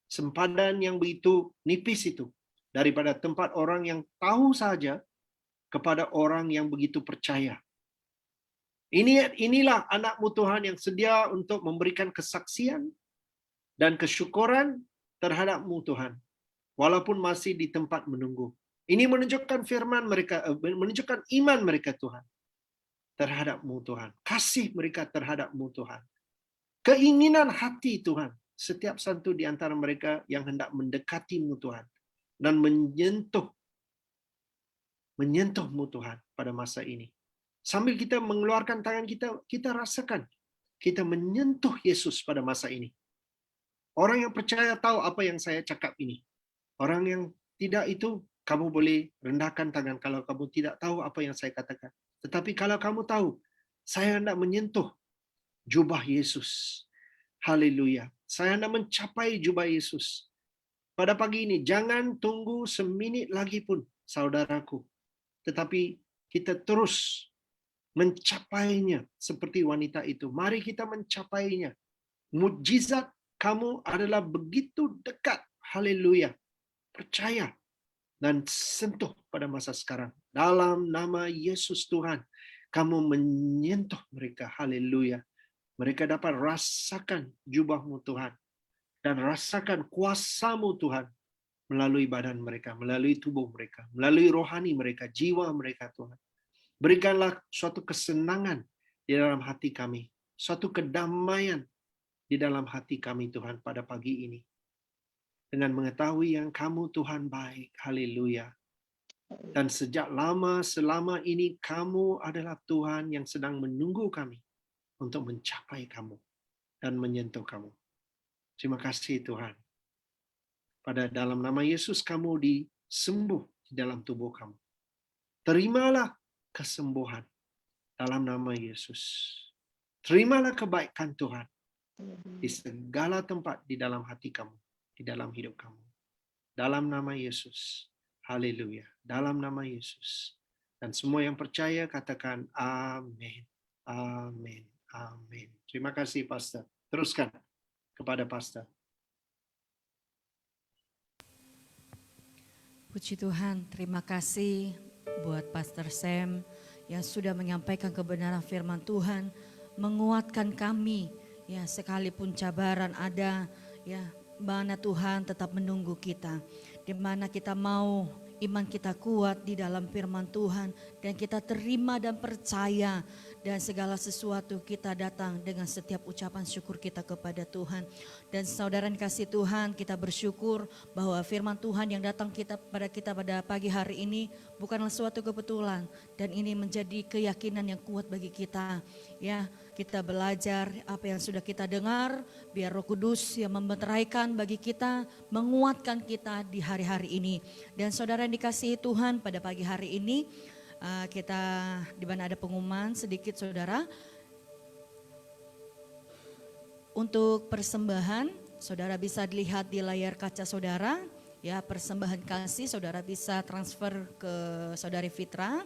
sempadan yang begitu nipis itu, daripada tempat orang yang tahu saja kepada orang yang begitu percaya. Inilah anak-Mu Tuhan yang sedia untuk memberikan kesaksian dan kesyukuran terhadap-Mu Tuhan, walaupun masih di tempat menunggu. Ini menunjukkan firman mereka, menunjukkan iman mereka Tuhan terhadap-Mu Tuhan, kasih mereka terhadap-Mu Tuhan, keinginan hati Tuhan setiap satu di antara mereka yang hendak mendekati-Mu Tuhan dan menyentuh-Mu Tuhan pada masa ini. Sambil kita mengeluarkan tangan kita rasakan kita menyentuh Yesus pada masa ini. Orang yang percaya tahu apa yang saya cakap ini. Orang yang tidak itu, kamu boleh rendahkan tangan kalau kamu tidak tahu apa yang saya katakan. Tetapi kalau kamu tahu, saya hendak menyentuh jubah Yesus. Haleluya. Saya hendak mencapai jubah Yesus. Pada pagi ini, jangan tunggu seminit lagi pun, saudaraku. Tetapi kita terus mencapainya seperti wanita itu. Mari kita mencapainya. Mukjizat kamu adalah begitu dekat. Haleluya. Percaya dan sentuh pada masa sekarang. Dalam nama Yesus Tuhan, kamu menyentuh mereka. Haleluya. Mereka dapat rasakan jubah-Mu Tuhan. Dan rasakan kuasa-Mu Tuhan. Melalui badan mereka, melalui tubuh mereka, melalui rohani mereka, jiwa mereka Tuhan. Berikanlah suatu kesenangan di dalam hati kami. Suatu kedamaian di dalam hati kami Tuhan pada pagi ini. Dengan mengetahui yang Kamu Tuhan baik. Haleluya. Dan sejak lama selama ini Kamu adalah Tuhan yang sedang menunggu kami untuk mencapai Kamu dan menyentuh Kamu. Terima kasih Tuhan. Pada dalam nama Yesus kamu disembuh di dalam tubuh kamu. Terimalah kesembuhan dalam nama Yesus. Terimalah kebaikan Tuhan di segala tempat di dalam hati kamu, di dalam hidup kamu. Dalam nama Yesus. Haleluya. Dalam nama Yesus. Dan semua yang percaya katakan amin. Amin. Amin. Terima kasih Pastor. Teruskan kepada Pastor. Puji Tuhan, terima kasih buat Pastor Sam yang sudah menyampaikan kebenaran firman Tuhan, menguatkan kami, ya sekalipun cabaran ada, ya mana Tuhan tetap menunggu kita, di mana kita mau iman kita kuat di dalam firman Tuhan dan kita terima dan percaya dan segala sesuatu kita datang dengan setiap ucapan syukur kita kepada Tuhan. Dan saudara yang kasih Tuhan, kita bersyukur bahwa firman Tuhan yang datang pada kita pada pagi hari ini bukanlah suatu kebetulan dan ini menjadi keyakinan yang kuat bagi kita. Ya, kita belajar apa yang sudah kita dengar, biar Roh Kudus yang memeteraikan bagi kita, menguatkan kita di hari-hari ini. Dan saudara yang dikasihi Tuhan, pada pagi hari ini kita di mana ada pengumuman sedikit saudara. Untuk persembahan, saudara bisa dilihat di layar kaca saudara. Ya, persembahan kasih saudara bisa transfer ke saudari Fitra.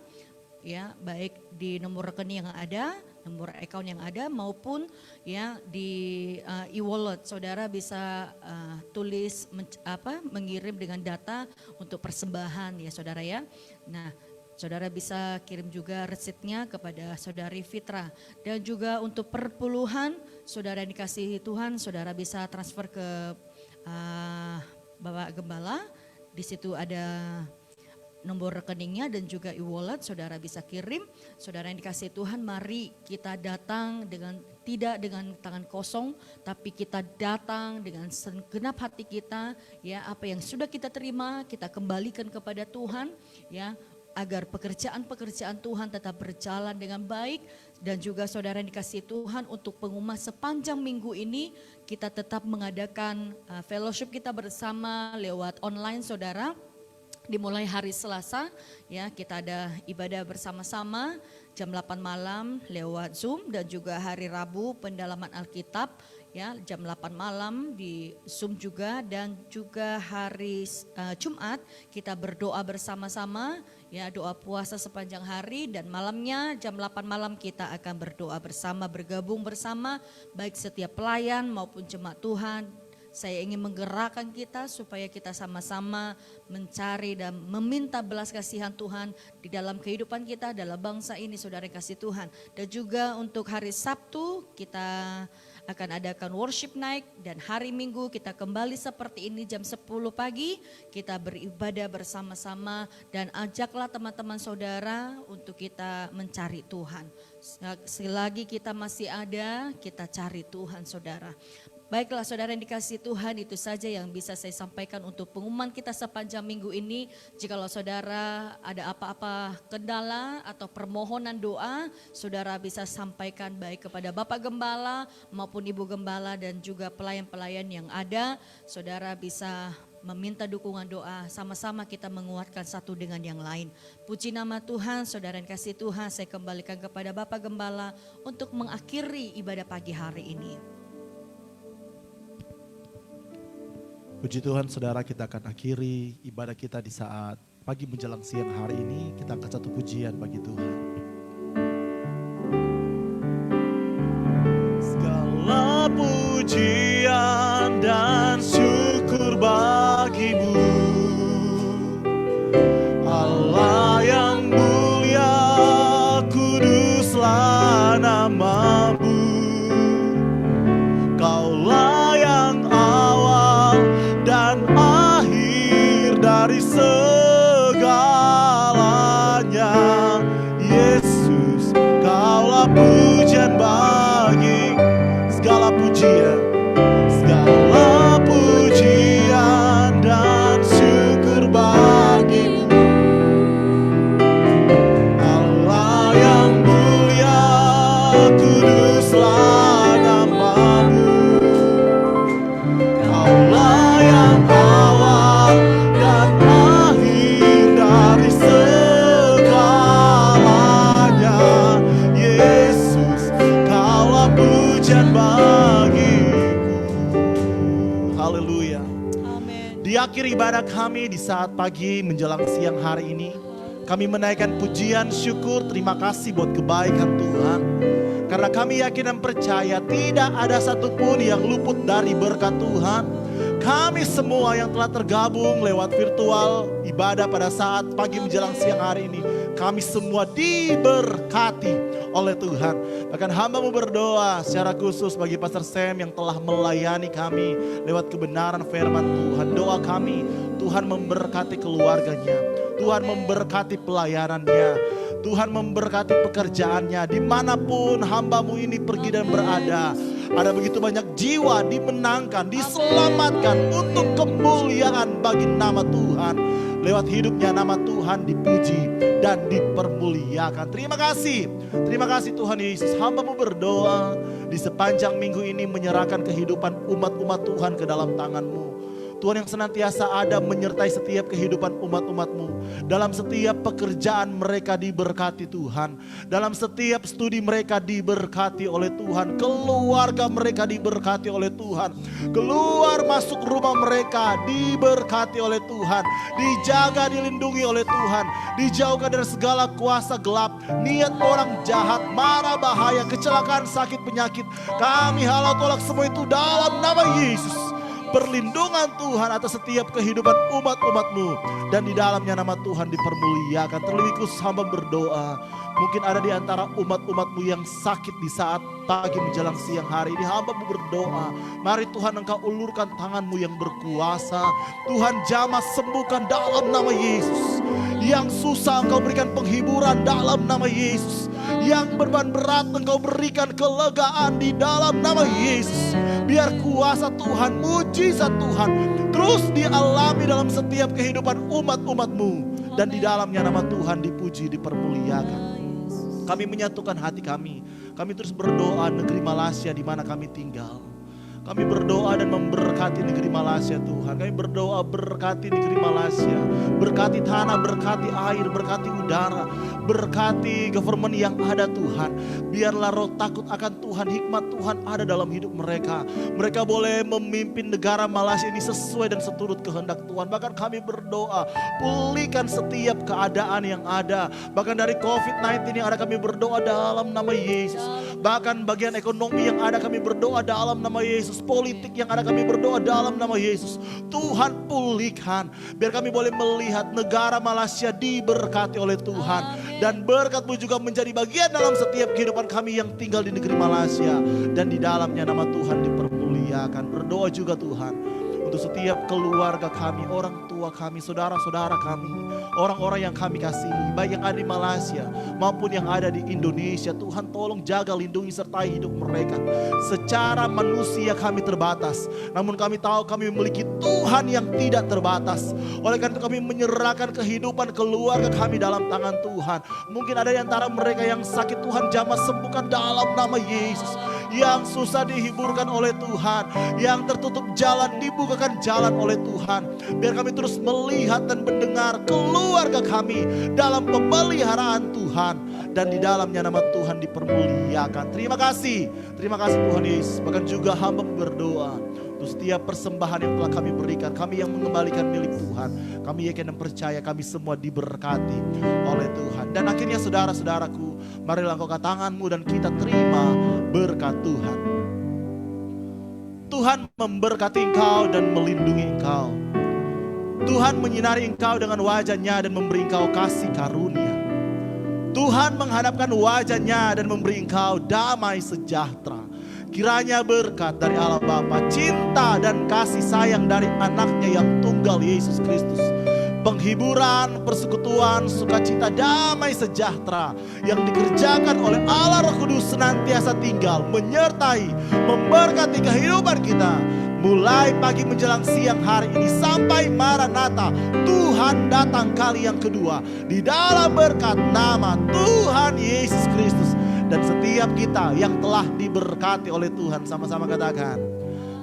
Ya, baik di nomor rekening yang ada nomor account yang ada maupun ya di e-wallet. Saudara bisa tulis mengirim dengan data untuk persembahan ya saudara ya. Nah, saudara bisa kirim juga resitnya kepada saudari Fitra. Dan juga untuk perpuluhan saudara yang dikasihi Tuhan, saudara bisa transfer ke Bapak Gembala. Di situ ada nomor rekeningnya dan juga e-wallet, saudara bisa kirim. Saudara yang dikasihi Tuhan, mari kita datang tidak dengan tangan kosong, tapi kita datang dengan segenap hati kita, ya apa yang sudah kita terima kita kembalikan kepada Tuhan, ya agar pekerjaan-pekerjaan Tuhan tetap berjalan dengan baik. Dan juga saudara yang dikasihi Tuhan, untuk pengumuman sepanjang minggu ini kita tetap mengadakan fellowship kita bersama lewat online saudara. Dimulai hari Selasa ya, kita ada ibadah bersama-sama jam 8 malam lewat Zoom, dan juga hari Rabu pendalaman Alkitab ya jam 8 malam di Zoom juga, dan juga hari Jumat kita berdoa bersama-sama ya, doa puasa sepanjang hari, dan malamnya jam 8 malam kita akan berdoa bersama, bergabung bersama baik setiap pelayan maupun jemaat Tuhan. Saya ingin menggerakkan kita supaya kita sama-sama mencari dan meminta belas kasihan Tuhan di dalam kehidupan kita, dalam bangsa ini saudara kasih Tuhan. Dan juga untuk hari Sabtu kita akan adakan worship night, dan hari Minggu kita kembali seperti ini jam 10 pagi kita beribadah bersama-sama, dan ajaklah teman-teman saudara untuk kita mencari Tuhan. Selagi kita masih ada, kita cari Tuhan saudara. Baiklah saudara yang dikasihi Tuhan, itu saja yang bisa saya sampaikan untuk pengumuman kita sepanjang minggu ini. Jikalau saudara ada apa-apa kendala atau permohonan doa, saudara bisa sampaikan baik kepada Bapak Gembala maupun Ibu Gembala dan juga pelayan-pelayan yang ada. Saudara bisa meminta dukungan doa, sama-sama kita menguatkan satu dengan yang lain. Puji nama Tuhan. Saudara yang kasih Tuhan, saya kembalikan kepada Bapak Gembala untuk mengakhiri ibadah pagi hari ini. Puji Tuhan, saudara, kita akan akhiri ibadah kita di saat pagi menjelang siang hari ini. Kita angkat satu pujian bagi Tuhan. Segala pujian dan syukur bagimu, Allah yang mulia, kuduslah namamu. Kaulah yang awal dan akhir dari segalanya. Yesus, kaulah pujian bagi segala pujian. Segala pujian dan syukur bagimu, Allah yang mulia, kuduslah namamu. Kaulah yang awal dan akhir dari segalanya. Yesus, kaulah pujian bagiku. Haleluya. Amin. Di akhir ibadah kami di saat pagi menjelang siang hari ini, kami menaikkan pujian syukur terima kasih buat kebaikan Tuhan. Karena kami yakin dan percaya tidak ada satupun yang luput dari berkat Tuhan. Kami semua yang telah tergabung lewat virtual ibadah pada saat pagi menjelang siang hari ini, kami semua diberkati oleh Tuhan. Bahkan hamba-Mu berdoa secara khusus bagi Pastor Sam yang telah melayani kami lewat kebenaran firman Tuhan. Doa kami, Tuhan memberkati keluarganya, Tuhan memberkati pelayanannya, Tuhan memberkati pekerjaannya. Dimanapun hamba-Mu ini pergi dan berada, ada begitu banyak jiwa dimenangkan, diselamatkan untuk kemuliaan bagi nama Tuhan. Lewat hidupnya nama Tuhan dipuji dan dipermuliakan. Terima kasih Tuhan Yesus. Hamba-Mu berdoa di sepanjang minggu ini menyerahkan kehidupan umat-umat Tuhan ke dalam tangan-Mu. Tuhan yang senantiasa ada menyertai setiap kehidupan umat-umat-Mu. Dalam setiap pekerjaan mereka diberkati Tuhan. Dalam setiap studi mereka diberkati oleh Tuhan. Keluarga mereka diberkati oleh Tuhan. Keluar masuk rumah mereka diberkati oleh Tuhan. Dijaga, dilindungi oleh Tuhan. Dijauhkan dari segala kuasa gelap, niat orang jahat, mara bahaya, kecelakaan, sakit, penyakit. Kami halau tolak semua itu dalam nama Yesus. Perlindungan Tuhan atas setiap kehidupan umat-umat-Mu. Dan di dalamnya nama Tuhan dipermuliakan. Terlebih khusus hamba berdoa. Mungkin ada di antara umat-umat-Mu yang sakit di saat pagi menjelang siang hari ini. Hamba-Mu berdoa. Mari Tuhan Engkau ulurkan tangan-Mu yang berkuasa. Tuhan jamah sembuhkan dalam nama Yesus. Yang susah Engkau berikan penghiburan dalam nama Yesus. Yang beban berat Engkau berikan kelegaan di dalam nama Yesus. Biar kuasa Tuhan, mujizat Tuhan terus dialami dalam setiap kehidupan umat-umat-Mu. Dan di dalamnya nama Tuhan dipuji, dipermuliakan. Kami menyatukan hati kami. Kami terus berdoa negeri Malaysia di mana kami tinggal. Kami berdoa dan memberkati negeri Malaysia Tuhan. Kami berdoa berkati negeri Malaysia. Berkati tanah, berkati air, berkati udara. Berkati government yang ada Tuhan. Biarlah roh takut akan Tuhan, hikmat Tuhan ada dalam hidup mereka. Mereka boleh memimpin negara Malaysia ini sesuai dan seturut kehendak Tuhan. Bahkan kami berdoa, pulihkan setiap keadaan yang ada. Bahkan dari COVID-19 yang ada kami berdoa dalam nama Yesus. Bahkan bagian ekonomi yang ada kami berdoa dalam nama Yesus. Politik yang ada kami berdoa dalam nama Yesus. Tuhan pulihkan. Biar kami boleh melihat negara Malaysia diberkati oleh Tuhan. Dan berkat-Mu juga menjadi bagian dalam setiap kehidupan kami yang tinggal di negeri Malaysia. Dan di dalamnya nama Tuhan dipermuliakan. Berdoa juga Tuhan untuk setiap keluarga kami, orang tua kami, saudara-saudara kami, orang-orang yang kami kasihi, baik yang ada di Malaysia maupun yang ada di Indonesia. Tuhan tolong jaga, lindungi, sertai hidup mereka. Secara manusia kami terbatas, namun kami tahu kami memiliki Tuhan yang tidak terbatas. Oleh karena itu kami menyerahkan kehidupan keluarga kami dalam tangan Tuhan. Mungkin ada di antara mereka yang sakit, Tuhan jamah sembuhkan dalam nama Yesus. Yang susah dihiburkan oleh Tuhan, yang tertutup jalan dibukakan jalan oleh Tuhan. Biar kami terus melihat dan mendengar keluarga kami dalam pemeliharaan Tuhan. Dan di dalamnya nama Tuhan dipermuliakan. Terima kasih Tuhan Yesus. Bahkan juga hamba berdoa untuk setiap persembahan yang telah kami berikan, kami yang mengembalikan milik Tuhan. Kami yakin dan percaya kami semua diberkati oleh Tuhan. Dan akhirnya saudara-saudaraku, marilah angkat tanganmu dan kita terima berkat Tuhan. Tuhan memberkati engkau dan melindungi engkau. Tuhan menyinari engkau dengan wajah-Nya dan memberi engkau kasih karunia. Tuhan menghadapkan wajah-Nya dan memberi engkau damai sejahtera. Kiranya berkat dari Allah Bapa, cinta dan kasih sayang dari anaknya yang tunggal Yesus Kristus, penghiburan, persekutuan, sukacita, damai sejahtera yang dikerjakan oleh Allah Roh Kudus senantiasa tinggal, menyertai, memberkati kehidupan kita. Mulai pagi menjelang siang hari ini sampai Maranatha, Tuhan datang kali yang kedua. Di dalam berkat nama Tuhan Yesus Kristus. Dan setiap kita yang telah diberkati oleh Tuhan, sama-sama katakan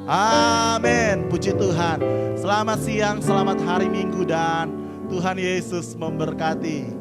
amin. Puji Tuhan. Selamat siang, selamat hari Minggu, dan Tuhan Yesus memberkati.